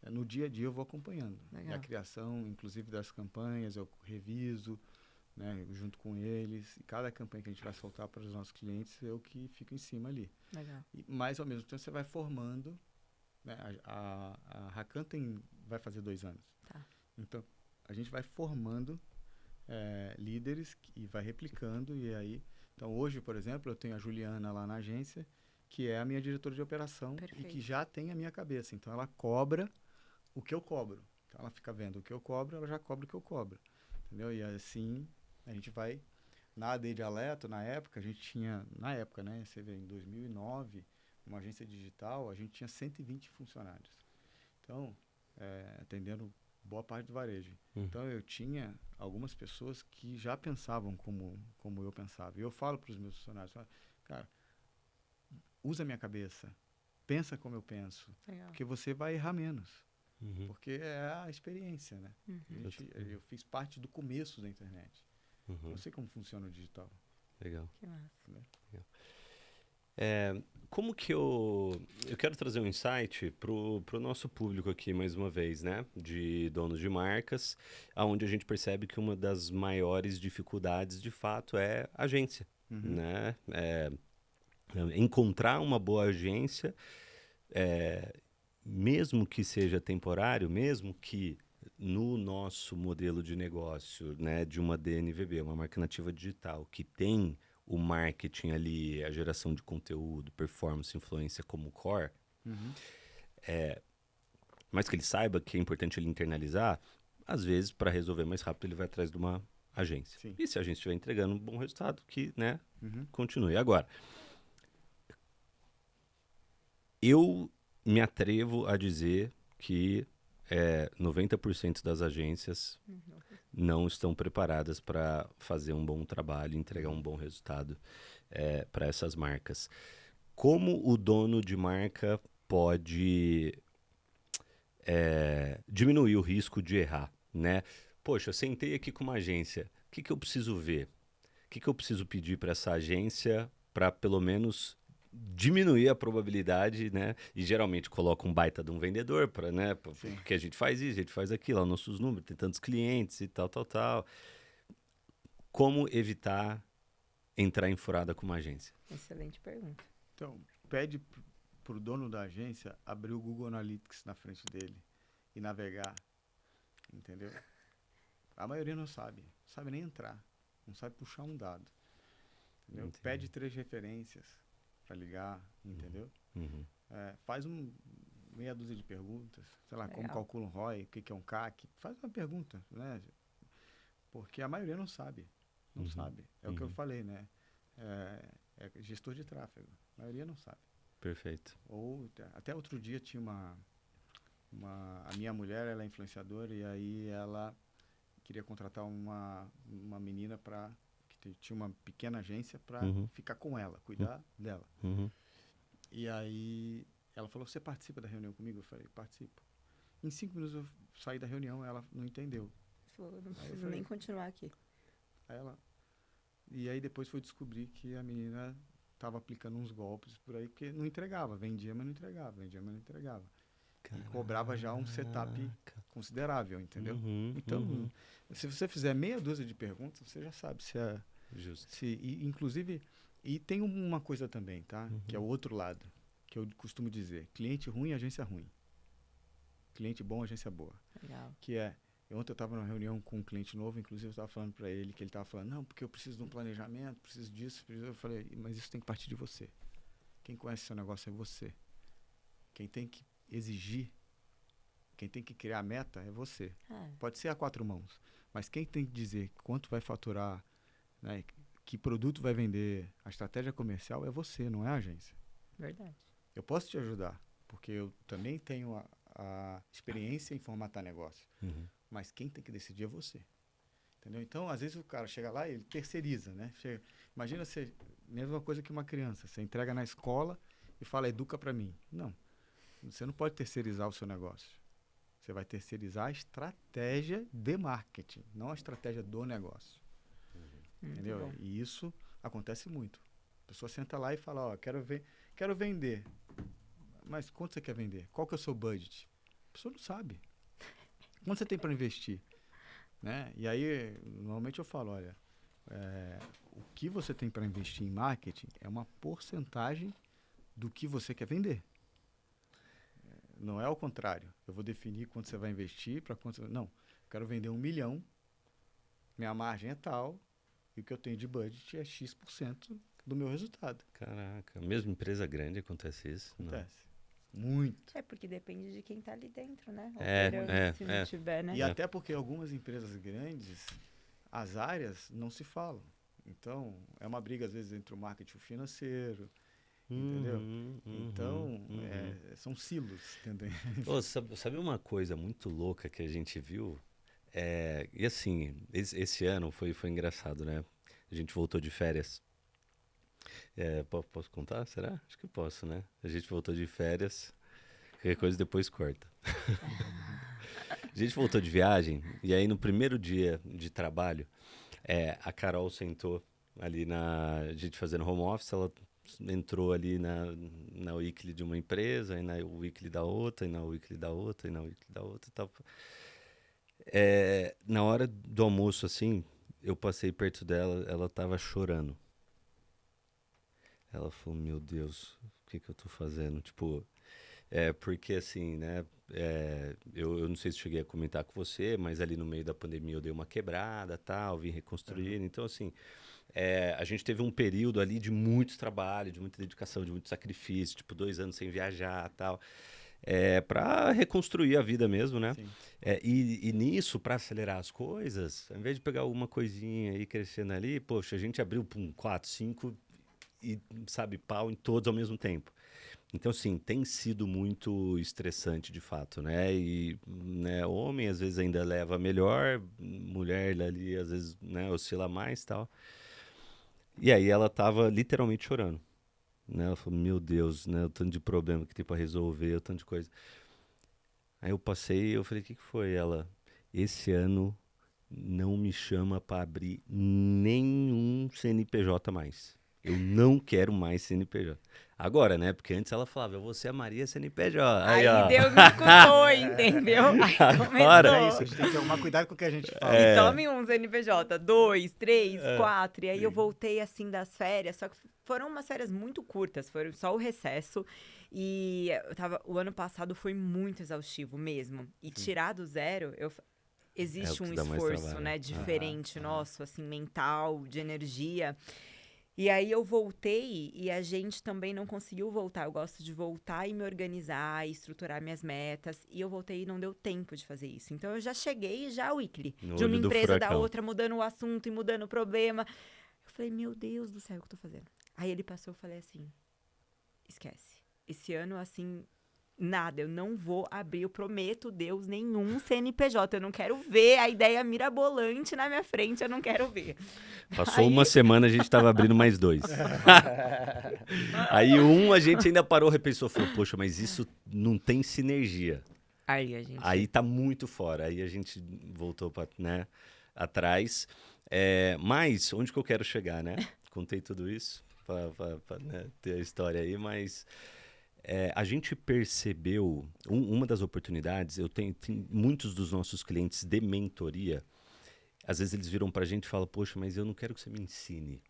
no dia a dia eu vou acompanhando. E a criação, inclusive, das campanhas, eu reviso, né, junto com eles. E cada campanha que a gente vai soltar para os nossos clientes, eu que fico em cima ali. Mas, ao mesmo tempo, você vai formando. Né, a Rakan vai fazer 2 anos. Então, a gente vai formando líderes e vai replicando. E aí, então, hoje, por exemplo, eu tenho a Juliana lá na agência, que é a minha diretora de operação. Perfeito. E que já tem a minha cabeça. Então, ela cobra o que eu cobro. Então, ela fica vendo o que eu cobro, ela já cobra o que eu cobro. Entendeu? E assim, a gente vai... Na AD Dialeto, na época, a gente tinha... Na época, né? Você vê, em 2009, uma agência digital, a gente tinha 120 funcionários. Então, atendendo boa parte do varejo. Então, eu tinha algumas pessoas que já pensavam como eu pensava. E eu falo para os meus funcionários, cara, usa a minha cabeça, pensa como eu penso, porque você vai errar menos. Porque é a experiência, né? Eu fiz parte do começo da internet. Eu sei como funciona o digital. Legal. Que massa. Legal. Como que eu quero trazer um insight pro nosso público aqui, mais uma vez, né? De donos de marcas, onde a gente percebe que uma das maiores dificuldades, de fato, é agência, né? Encontrar uma boa agência, mesmo que seja temporário, mesmo que no nosso modelo de negócio, né, de uma DNVB, uma marca nativa digital, que tem o marketing ali, a geração de conteúdo, performance, influência como core, mas que ele saiba que é importante ele internalizar, às vezes, para resolver mais rápido, ele vai atrás de uma agência. Sim. E se a agência estiver entregando um bom resultado, que, né, continue. Agora, eu me atrevo a dizer que 90% das agências não estão preparadas para fazer um bom trabalho, entregar um bom resultado para essas marcas. Como o dono de marca pode diminuir o risco de errar, né? Poxa, eu sentei aqui com uma agência, o que eu preciso ver? O que eu preciso pedir para essa agência para pelo menos diminuir a probabilidade, né? E geralmente coloca um baita de um vendedor, né? Porque a gente faz isso, a gente faz aquilo, nossos números, tem tantos clientes e tal. Como evitar entrar em furada com uma agência? Excelente pergunta. Então, pede para o dono da agência abrir o Google Analytics na frente dele e navegar, entendeu? A maioria não sabe nem entrar, não sabe puxar um dado, entendeu? Entendi. Pede 3 referências para ligar, entendeu? Faz meia dúzia de perguntas, sei lá, como calcula um ROI, o que é um CAC, faz uma pergunta, né? Porque a maioria não sabe, sabe. É o que eu falei, né? É gestor de tráfego, a maioria não sabe. Perfeito. Ou até outro dia tinha a minha mulher, ela é influenciadora, e aí ela queria contratar uma menina que tinha uma pequena agência para ficar com ela, cuidar dela. E aí ela falou, você participa da reunião comigo? Eu falei, participo. Em 5 minutos eu saí da reunião, ela não entendeu. Falou, não preciso nem continuar aqui. E aí depois foi descobrir que a menina estava aplicando uns golpes por aí, porque não entregava, vendia, mas não entregava. Caraca. E cobrava já um setup considerável, entendeu? Então, se você fizer meia dúzia de perguntas, você já sabe se é... Justo. Inclusive, e tem uma coisa também, tá? Que é o outro lado, que eu costumo dizer, cliente ruim, agência ruim. Cliente bom, agência boa. Legal. Que ontem eu estava numa reunião com um cliente novo, inclusive eu estava falando para ele, que ele estava falando, não, porque eu preciso de um planejamento, preciso disso. Eu falei, mas isso tem que partir de você. Quem conhece seu negócio é você. Quem tem que exigir, quem tem que criar a meta é você. Pode ser a 4 mãos, mas quem tem que dizer quanto vai faturar, né, que produto vai vender, a estratégia comercial é você, não é a agência. Verdade. Eu posso te ajudar, porque eu também tenho a experiência em formatar negócio. Mas quem tem que decidir é você. Entendeu? Então, às vezes o cara chega lá e ele terceiriza, né? Imagina você, mesma coisa que uma criança, você entrega na escola e fala, educa para mim. Não, você não pode terceirizar o seu negócio. Você vai terceirizar a estratégia de marketing, não a estratégia do negócio. Entendeu? E isso acontece muito. A pessoa senta lá e fala, ó, quero vender. Mas quanto você quer vender? Qual que é o seu budget? A pessoa não sabe. Quanto você tem para investir? Né? E aí, normalmente eu falo, olha, o que você tem para investir em marketing é uma porcentagem do que você quer vender. Não é o contrário. Eu vou definir quanto você vai investir, para quanto... Não, eu quero vender 1 milhão, minha margem é tal, e o que eu tenho de budget é X% do meu resultado. Caraca, mesmo empresa grande acontece isso? Acontece. Não. Muito. Porque depende de quem está ali dentro, né? Se não tiver, né? E até porque algumas empresas grandes, as áreas não se falam. Então, é uma briga, às vezes, entre o marketing e o financeiro, entendeu? Então, são silos, entendeu? Oh, sabe uma coisa muito louca que a gente viu? E assim, esse ano foi engraçado, né? A gente voltou de férias. Posso contar? Será? Acho que posso, né? A gente voltou de férias. Qualquer coisa depois corta. A gente voltou de viagem. E aí no primeiro dia de trabalho, a Carol sentou ali a gente fazendo home office. Ela entrou ali na weekly de uma empresa, e na weekly da outra, e na weekly da outra, e na weekly da outra e tal. Na hora do almoço, assim, eu passei perto dela, ela tava chorando. Ela falou, meu Deus, o que eu tô fazendo? Tipo, porque assim, né, eu não sei se cheguei a comentar com você, mas ali no meio da pandemia eu dei uma quebrada, tal, vim reconstruir. Então, assim, a gente teve um período ali de muito trabalho, de muita dedicação, de muito sacrifício, tipo, 2 anos sem viajar, tal. para reconstruir a vida mesmo, né? E nisso, para acelerar as coisas, ao invés de pegar alguma coisinha e ir crescendo ali, poxa, a gente abriu 4, 5 e, sabe, pau em todos ao mesmo tempo. Então, sim, tem sido muito estressante, de fato, né? E, né, homem, às vezes, ainda leva melhor, mulher ali, às vezes, né, oscila mais e tal. E aí ela tava literalmente chorando, né? Ela falou, meu Deus, né, o tanto de problema que tem pra resolver, o tanto de coisa. Aí eu passei, eu falei, o que foi? Ela, esse ano não me chama pra abrir nenhum CNPJ mais. Eu não quero mais CNPJ. Agora, né? Porque antes ela falava, eu vou ser a Maria CNPJ. Aí Deus me escutou, entendeu? Aí começou. É isso, a gente tem que tomar cuidado com o que a gente fala. E tome um CNPJ, 2, 3, 4. E aí eu voltei, assim, das férias. Só que foram umas férias muito curtas. Foram só o recesso. E o ano passado foi muito exaustivo mesmo. E tirar do zero, existe um esforço, né? Diferente nosso, assim, mental, de energia. E aí eu voltei e a gente também não conseguiu voltar. Eu gosto de voltar e me organizar, e estruturar minhas metas. E eu voltei e não deu tempo de fazer isso. Então eu já cheguei weekly. De uma empresa da outra, mudando o assunto e mudando o problema. Eu falei, meu Deus do céu, o que eu tô fazendo? Aí ele passou, eu falei assim, esquece. Esse ano, assim, nada, eu não vou abrir, eu prometo, Deus, nenhum CNPJ. Eu não quero ver a ideia mirabolante na minha frente, eu não quero ver. Passou uma semana, a gente tava abrindo mais 2. Aí a gente ainda parou, repensou, falou, poxa, mas isso não tem sinergia. Aí tá muito fora. Aí a gente voltou pra, né, atrás. Mas, onde que eu quero chegar, né? Contei tudo isso pra né, ter a história aí, mas... a gente percebeu, uma das oportunidades, tem muitos dos nossos clientes de mentoria, às vezes eles viram pra gente e falam, poxa, mas eu não quero que você me ensine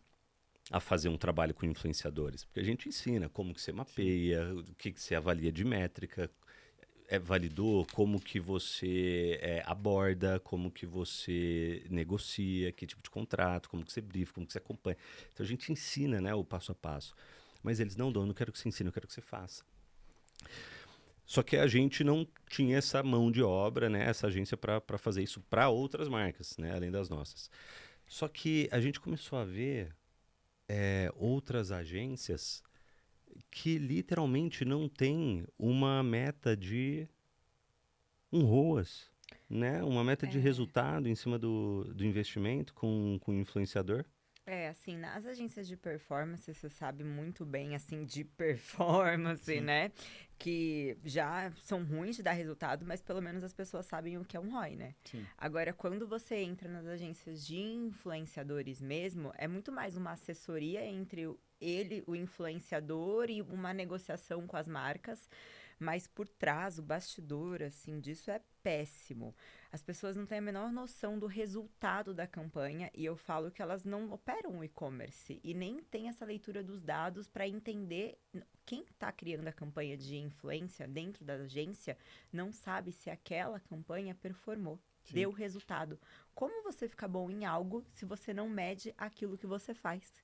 a fazer um trabalho com influenciadores, porque a gente ensina como que você mapeia, o que você avalia de métrica, validou, como que você aborda, como que você negocia, que tipo de contrato, como que você briefa, como que você acompanha. Então a gente ensina, né, o passo a passo. Mas eles não dão, eu não quero que você ensine, eu quero que você faça. Só que a gente não tinha essa mão de obra, né, essa agência para fazer isso para outras marcas, né, além das nossas. Só que a gente começou a ver outras agências que literalmente não tem uma meta de um ROAS, né, uma meta de resultado em cima do investimento com o influenciador. Assim, nas agências de performance, você sabe muito bem, assim, de performance, sim, né? Que já são ruins de dar resultado, mas pelo menos as pessoas sabem o que é um ROI, né? Sim. Agora, quando você entra nas agências de influenciadores mesmo, é muito mais uma assessoria entre o influenciador, e uma negociação com as marcas. Mas por trás, o bastidor, assim, disso é péssimo. As pessoas não têm a menor noção do resultado da campanha, e eu falo que elas não operam o e-commerce e nem têm essa leitura dos dados para entender. Quem está criando a campanha de influência dentro da agência não sabe se aquela campanha performou, sim, deu resultado. Como você fica bom em algo se você não mede aquilo que você faz?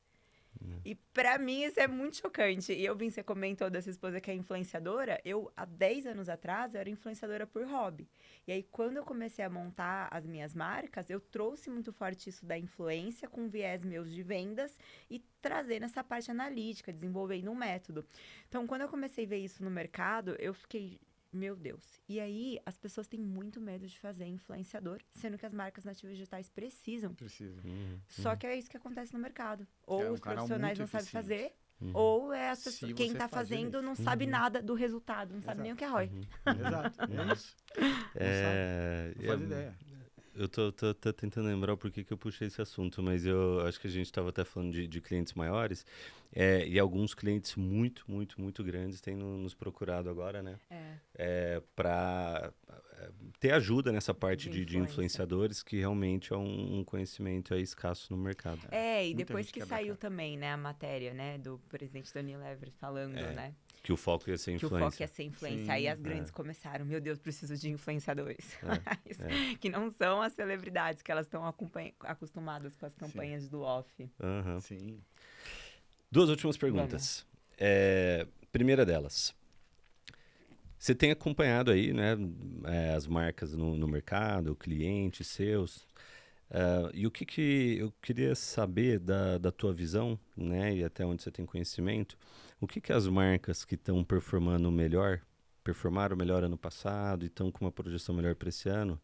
E pra mim isso é muito chocante. E você comentou dessa esposa que é influenciadora. Há 10 anos atrás, eu era influenciadora por hobby. E aí, quando eu comecei a montar as minhas marcas, eu trouxe muito forte isso da influência com viés meus de vendas e trazendo essa parte analítica, desenvolvendo um método. Então, quando eu comecei a ver isso no mercado, eu fiquei... Meu Deus. E aí, as pessoas têm muito medo de fazer influenciador, sendo que as marcas nativas digitais precisam. Só que é isso que acontece no mercado. Ou os profissionais não sabem fazer, ou as pessoas, quem está fazendo não sabe nada do resultado, não sabe nem o que é ROI. Exato, é isso. Não faz ideia. Eu tô tentando lembrar por que eu puxei esse assunto, mas eu acho que a gente estava até falando de clientes maiores, e alguns clientes muito, muito, muito grandes têm nos procurado agora, né? Para ter ajuda nessa parte de influenciadores, que realmente é um conhecimento escasso no mercado. E depois que saiu também, né, a matéria, né, do presidente da Unilever falando, né? Que o foco ia ser influência. Sim, aí as grandes começaram, meu Deus, preciso de influenciadores. Que não são as celebridades, que elas estão acostumadas com as campanhas do off. Sim. 2 últimas perguntas. Primeira delas. Você tem acompanhado aí, né, as marcas no mercado, clientes seus. E o que eu queria saber da tua visão, né, e até onde você tem conhecimento, o que as marcas que estão performaram melhor ano passado e estão com uma projeção melhor para esse ano,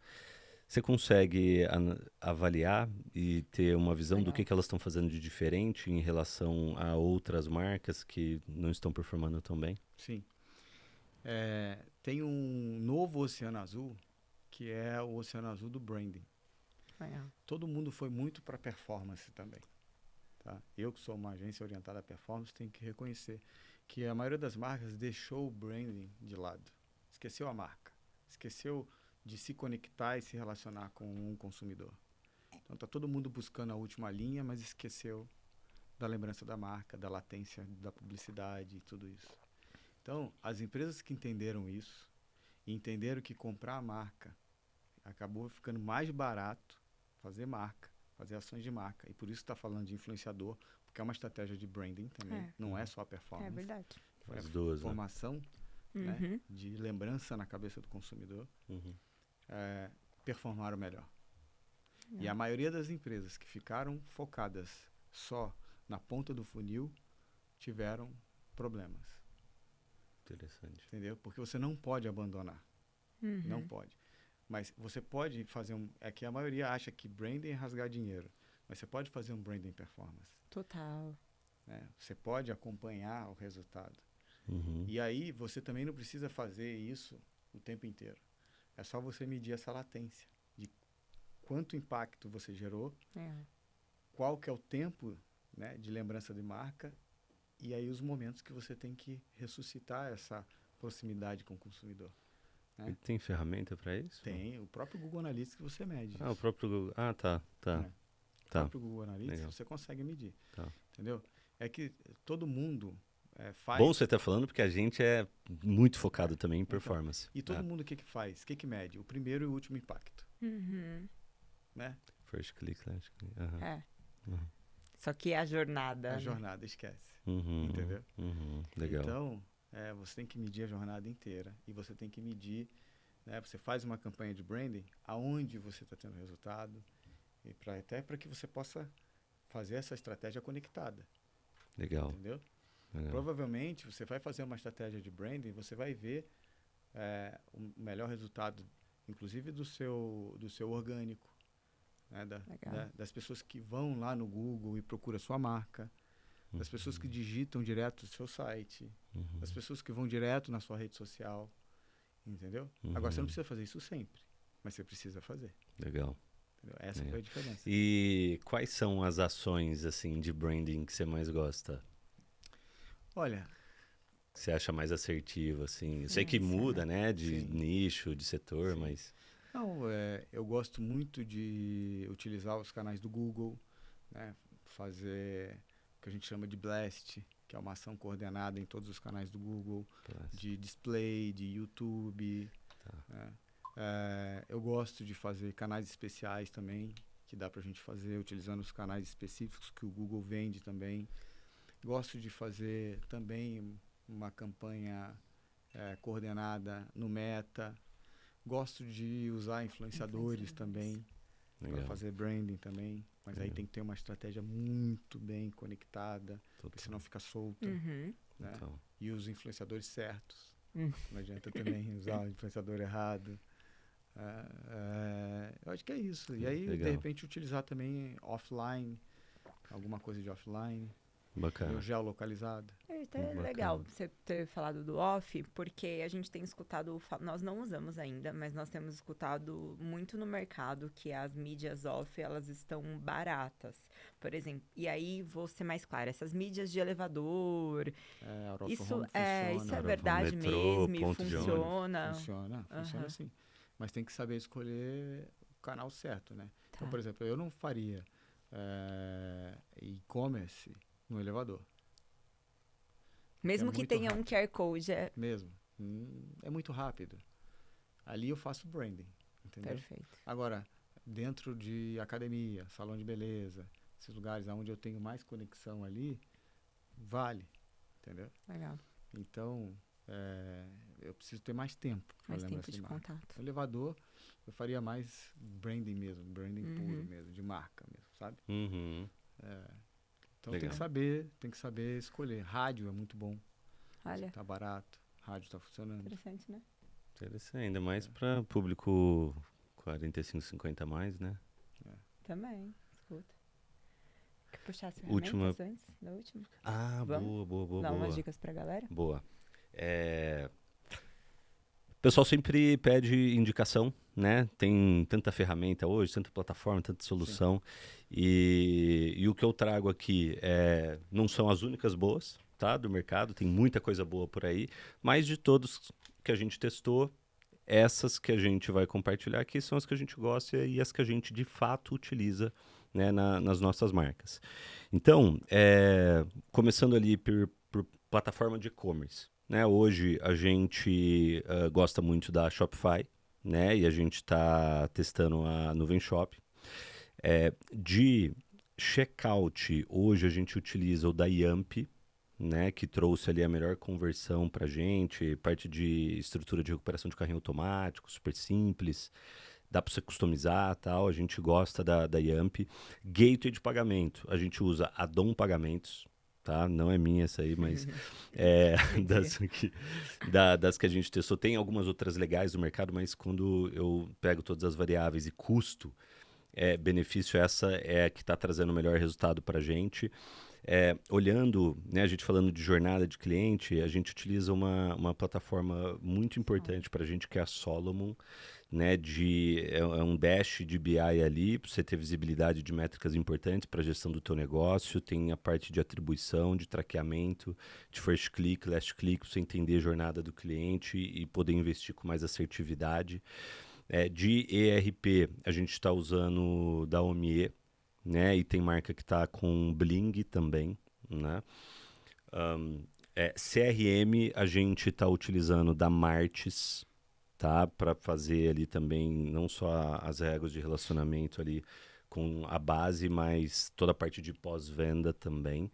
você consegue avaliar e ter uma visão do que elas estão fazendo de diferente em relação a outras marcas que não estão performando tão bem? Sim. Tem um novo oceano azul, que é o oceano azul do branding. Todo mundo foi muito para performance também. Tá? Eu, que sou uma agência orientada à performance, tenho que reconhecer que a maioria das marcas deixou o branding de lado. Esqueceu a marca. Esqueceu de se conectar e se relacionar com um consumidor. Então, está todo mundo buscando a última linha, mas esqueceu da lembrança da marca, da latência, da publicidade e tudo isso. Então, as empresas que entenderam isso e entenderam que comprar a marca acabou ficando mais barato fazer marca, fazer ações de marca. E por isso está falando de influenciador, porque é uma estratégia de branding também, não é só a performance. É verdade. As duas, formação, né, de lembrança na cabeça do consumidor, performaram melhor. E a maioria das empresas que ficaram focadas só na ponta do funil tiveram problemas. Interessante. Entendeu? Porque você não pode abandonar. Não pode. Mas você pode fazer é que a maioria acha que branding é rasgar dinheiro. Mas você pode fazer um branding performance. Total. Né? Você pode acompanhar o resultado. E aí você também não precisa fazer isso o tempo inteiro. É só você medir essa latência de quanto impacto você gerou, qual que é o tempo, né, de lembrança de marca, e aí os momentos que você tem que ressuscitar essa proximidade com o consumidor. Né? E tem ferramenta para isso? Tem, o próprio Google Analytics que você mede. O próprio Google. Tá. O próprio Google Analytics você consegue medir. Entendeu? É que todo mundo faz... Bom você estar falando, porque a gente é muito focado também em performance. E todo mundo o que faz? O que mede? O primeiro e o último impacto. Né? First click, last click. Só que é a jornada. A jornada, esquece. Entendeu? Legal. Então, você tem que medir a jornada inteira. E você tem que medir, né, você faz uma campanha de branding, aonde você está tendo resultado, e até para que você possa fazer essa estratégia conectada. Legal. Entendeu? Provavelmente, você vai fazer uma estratégia de branding, você vai ver o melhor resultado, inclusive do seu orgânico, né, das pessoas que vão lá no Google e procuram a sua marca, das pessoas que digitam direto no seu site, das pessoas que vão direto na sua rede social, entendeu? Agora, você não precisa fazer isso sempre, mas você precisa fazer. Legal. Entendeu? Essa foi a diferença. E quais são as ações, assim, de branding que você mais gosta? Olha... Que você acha mais assertiva, assim? Eu sei que muda, né? De nicho, de setor, mas... Não, eu gosto muito de utilizar os canais do Google, né? Fazer o que a gente chama de blast, que é uma ação coordenada em todos os canais do Google, de display, de YouTube. Né? Eu gosto de fazer canais especiais também, que dá para a gente fazer utilizando os canais específicos que o Google vende também. Gosto de fazer também uma campanha coordenada no Meta. Gosto de usar influenciadores também para fazer branding também, mas aí tem que ter uma estratégia muito bem conectada, porque senão fica solta, né? E os influenciadores certos. Não adianta também usar o influenciador errado. Eu acho que é isso. E aí, de repente, utilizar também offline, alguma coisa de offline. Bacana. Geolocalizado. É legal você ter falado do off, porque a gente tem escutado, nós não usamos ainda, mas nós temos escutado muito no mercado que as mídias off, elas estão baratas, por exemplo. E aí, vou ser mais clara, essas mídias de elevador, isso é verdade metrô, mesmo, e funciona? Funciona sim. Mas tem que saber escolher o canal certo, né? Então, por exemplo, eu não faria e-commerce no elevador. Mesmo que tenha um QR Code. Mesmo. É muito rápido. Ali eu faço branding, entendeu? Perfeito. Agora, dentro de academia, salão de beleza, esses lugares onde eu tenho mais conexão ali, vale, entendeu? Legal. Então, eu preciso ter mais tempo. Mais tempo de contato. O elevador, eu faria mais branding mesmo, branding puro mesmo, de marca mesmo, sabe? Então Legal. tem que saber escolher. Rádio é muito bom. Olha. Tá barato, rádio tá funcionando. Interessante, né? Interessante, ainda mais para público 45, 50 a mais, né? Também, escuta. Quer puxar as Última... ferramentas antes da última? Boa. Dá umas dicas pra galera? Boa. O pessoal sempre pede indicação, né? Tem tanta ferramenta hoje, tanta plataforma, tanta solução. E o que eu trago aqui não são as únicas boas, tá? Do mercado, tem muita coisa boa por aí, mas de todos que a gente testou, essas que a gente vai compartilhar aqui são as que a gente gosta e as que a gente de fato utiliza, né, nas nossas marcas. Então, começando ali por plataforma de e-commerce, né? Hoje a gente gosta muito da Shopify, né? E a gente está testando a Nuvem Shop. De checkout, hoje a gente utiliza o da Yamp, né, que trouxe ali a melhor conversão para a gente, parte de estrutura de recuperação de carrinho automático, super simples, dá para você customizar, tal, a gente gosta da Yamp. Gateway de pagamento, a gente usa a Dom Pagamentos, tá? Não é minha essa aí, mas das que a gente testou. Tem algumas outras legais do mercado, mas quando eu pego todas as variáveis e custo, benefício, essa é a que está trazendo o melhor resultado para a gente. Olhando, né, a gente falando de jornada de cliente, a gente utiliza uma plataforma muito importante para a gente, que é a Solomon, né, é um dash de BI ali, para você ter visibilidade de métricas importantes para a gestão do teu negócio, tem a parte de atribuição, de traqueamento, de first click, last click, para você entender a jornada do cliente e poder investir com mais assertividade. De ERP, a gente está usando da Omie, né? E tem marca que está com Bling também, né? CRM, a gente está utilizando da Martys, tá? Para fazer ali também, não só as regras de relacionamento ali com a base, mas toda a parte de pós-venda também.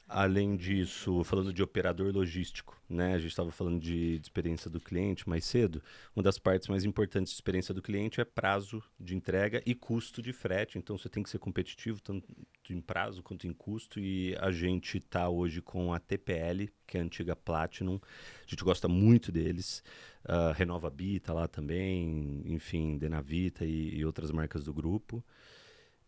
Além disso, falando de operador logístico, né? A gente estava falando de experiência do cliente mais cedo. Uma das partes mais importantes de experiência do cliente é prazo de entrega e custo de frete. Então, você tem que ser competitivo tanto em prazo quanto em custo. E a gente está hoje com a TPL, que é a antiga Platinum. A gente gosta muito deles. Renova Bi tá lá também. Enfim, Denavita e outras marcas do grupo.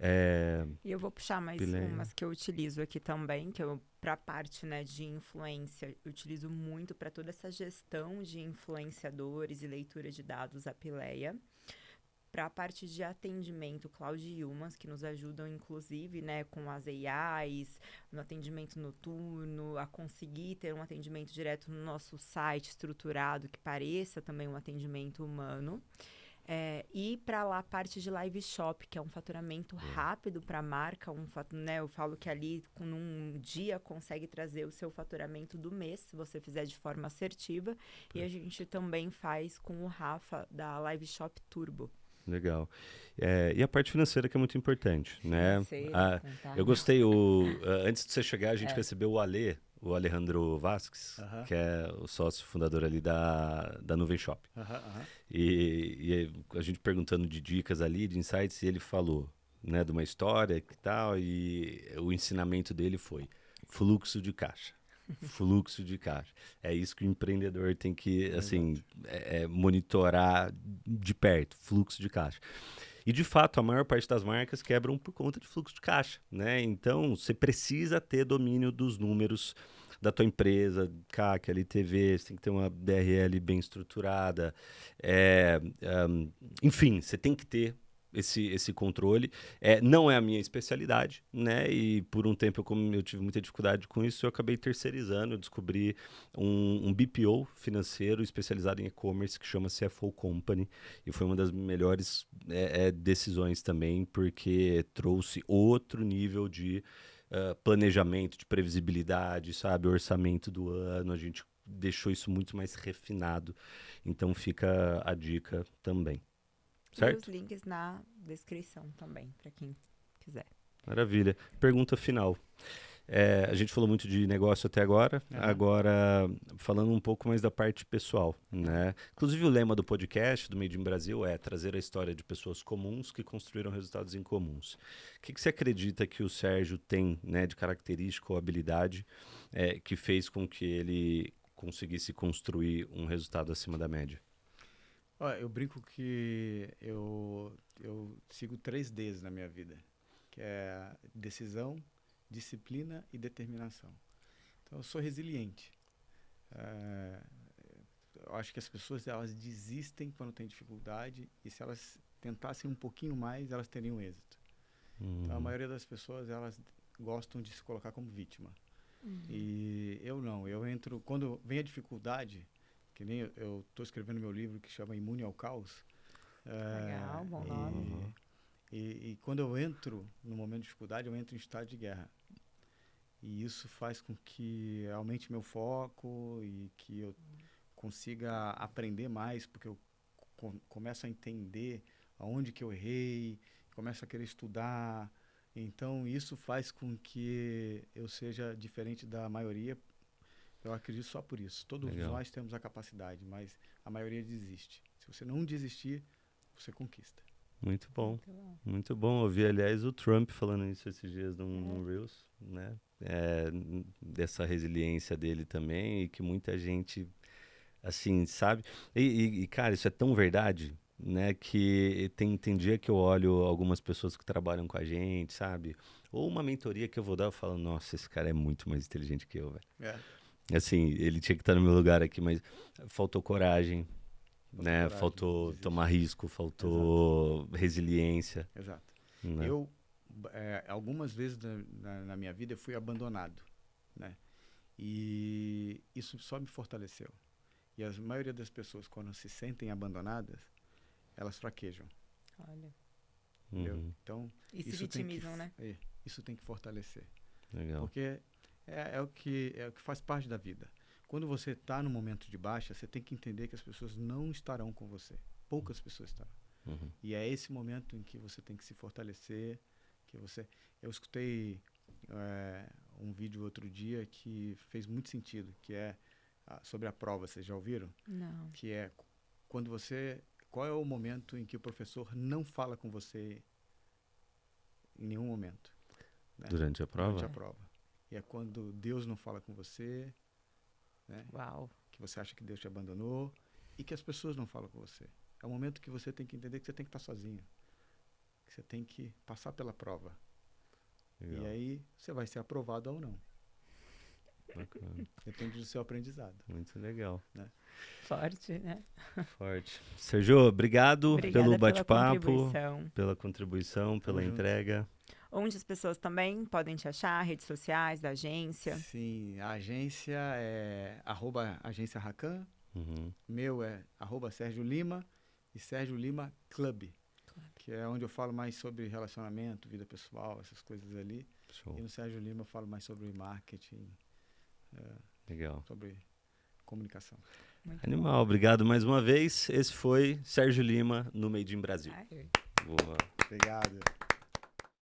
E eu vou puxar mais umas que eu utilizo aqui também, que eu, para a parte, né, de influência, eu utilizo muito para toda essa gestão de influenciadores e leitura de dados, a Pileia. Para a parte de atendimento, Cloud Humans, que nos ajudam, inclusive, né, com as AIs, no atendimento noturno, a conseguir ter um atendimento direto no nosso site estruturado, que pareça também um atendimento humano. E para lá a parte de live shop, que é um faturamento rápido para a marca, né, eu falo que ali num dia consegue trazer o seu faturamento do mês, se você fizer de forma assertiva. E a gente também faz com o Rafa da Live Shop Turbo. Legal. E a parte financeira, que é muito importante, né? Eu gostei, antes de você chegar, a gente recebeu o Alejandro Vasques, que é o sócio fundador ali da Nuvem Shop. E a gente perguntando de dicas ali, de insights, e ele falou, né, de uma história que tal, e o ensinamento dele foi fluxo de caixa. Fluxo de caixa. É isso que o empreendedor tem que, assim, monitorar de perto, fluxo de caixa. E, de fato, a maior parte das marcas quebram por conta de fluxo de caixa, né? Então, você precisa ter domínio dos números da tua empresa, CAC, LTV, você tem que ter uma DRL bem estruturada. Enfim, você tem que ter esse controle. Não é a minha especialidade, né? E por um tempo, como eu tive muita dificuldade com isso, eu acabei terceirizando. Eu descobri um BPO financeiro especializado em e-commerce que chama CFO Company, e foi uma das melhores decisões também, porque trouxe outro nível de planejamento, de previsibilidade, sabe? Orçamento do ano, a gente deixou isso muito mais refinado. Então fica a dica também. Certo? E os links na descrição também, para quem quiser. Maravilha. Pergunta final. A gente falou muito de negócio até agora, agora falando um pouco mais da parte pessoal, né? Inclusive o lema do podcast, do Made in Brasil, é trazer a história de pessoas comuns que construíram resultados incomuns. O que você acredita que o Sérgio tem, né, de característica ou habilidade que fez com que ele conseguisse construir um resultado acima da média? Eu brinco que eu sigo 3 Ds na minha vida, que é decisão, disciplina e determinação. Então, eu sou resiliente. Eu acho que as pessoas elas desistem quando têm dificuldade e se elas tentassem um pouquinho mais, elas teriam êxito. Então, a maioria das pessoas elas gostam de se colocar como vítima. E eu não. Eu entro quando vem a dificuldade, que nem eu estou escrevendo meu livro que chama Imune ao Caos. Legal, bom nome. E quando eu entro no momento de dificuldade, eu entro em estado de guerra. E isso faz com que aumente meu foco e que eu consiga aprender mais, porque eu começo a entender aonde que eu errei, começo a querer estudar. Então, isso faz com que eu seja diferente da maioria. Eu acredito só por isso. Todos nós temos a capacidade, mas a maioria desiste. Se você não desistir, você conquista. Muito bom. Muito bom. Eu vi, aliás, o Trump falando isso esses dias no Reels, né? Dessa resiliência dele também, e que muita gente, assim, sabe? E cara, isso é tão verdade, né? Que tem dia que eu olho algumas pessoas que trabalham com a gente, sabe? Ou uma mentoria que eu vou dar, eu falo, nossa, esse cara é muito mais inteligente que eu, velho. Assim, ele tinha que estar no meu lugar aqui, mas faltou coragem, né? Faltou tomar risco, faltou resiliência. Exato. Né? Eu, algumas vezes na minha vida, eu fui abandonado, né? E isso só me fortaleceu. E a maioria das pessoas, quando se sentem abandonadas, elas fraquejam. Olha. Entendeu? Então, e se vitimizam, né? Isso tem que fortalecer. Legal. Porque é o que faz parte da vida. Quando você está no momento de baixa, você tem que entender que as pessoas não estarão com você. Poucas pessoas estarão. E é esse momento em que você tem que se fortalecer. Eu escutei um vídeo outro dia que fez muito sentido, que é sobre a prova. Vocês já ouviram? Não. Que é quando qual é o momento em que o professor não fala com você em nenhum momento? Né? Durante a prova? Durante a prova. E é quando Deus não fala com você, né? Uau. Que você acha que Deus te abandonou e que as pessoas não falam com você. É o momento que você tem que entender que você tem que estar sozinho. Que você tem que passar pela prova. Legal. E aí você vai ser aprovado ou não. Bacana. Depende do seu aprendizado. Muito legal. Né? Forte, né? Forte. Sérgio, obrigado pelo bate-papo, pela contribuição, pela entrega. Onde as pessoas também podem te achar, redes sociais da agência? Sim, a agência é @agência Racan. Meu é @Sérgio Lima e Sérgio Lima Club, que é onde eu falo mais sobre relacionamento, vida pessoal, essas coisas ali. Show. E no Sérgio Lima eu falo mais sobre marketing, legal, sobre comunicação. Muito Animal, bom. Obrigado mais uma vez. Esse foi Sérgio Lima no Made in Brasil. Ai. Boa. Obrigado.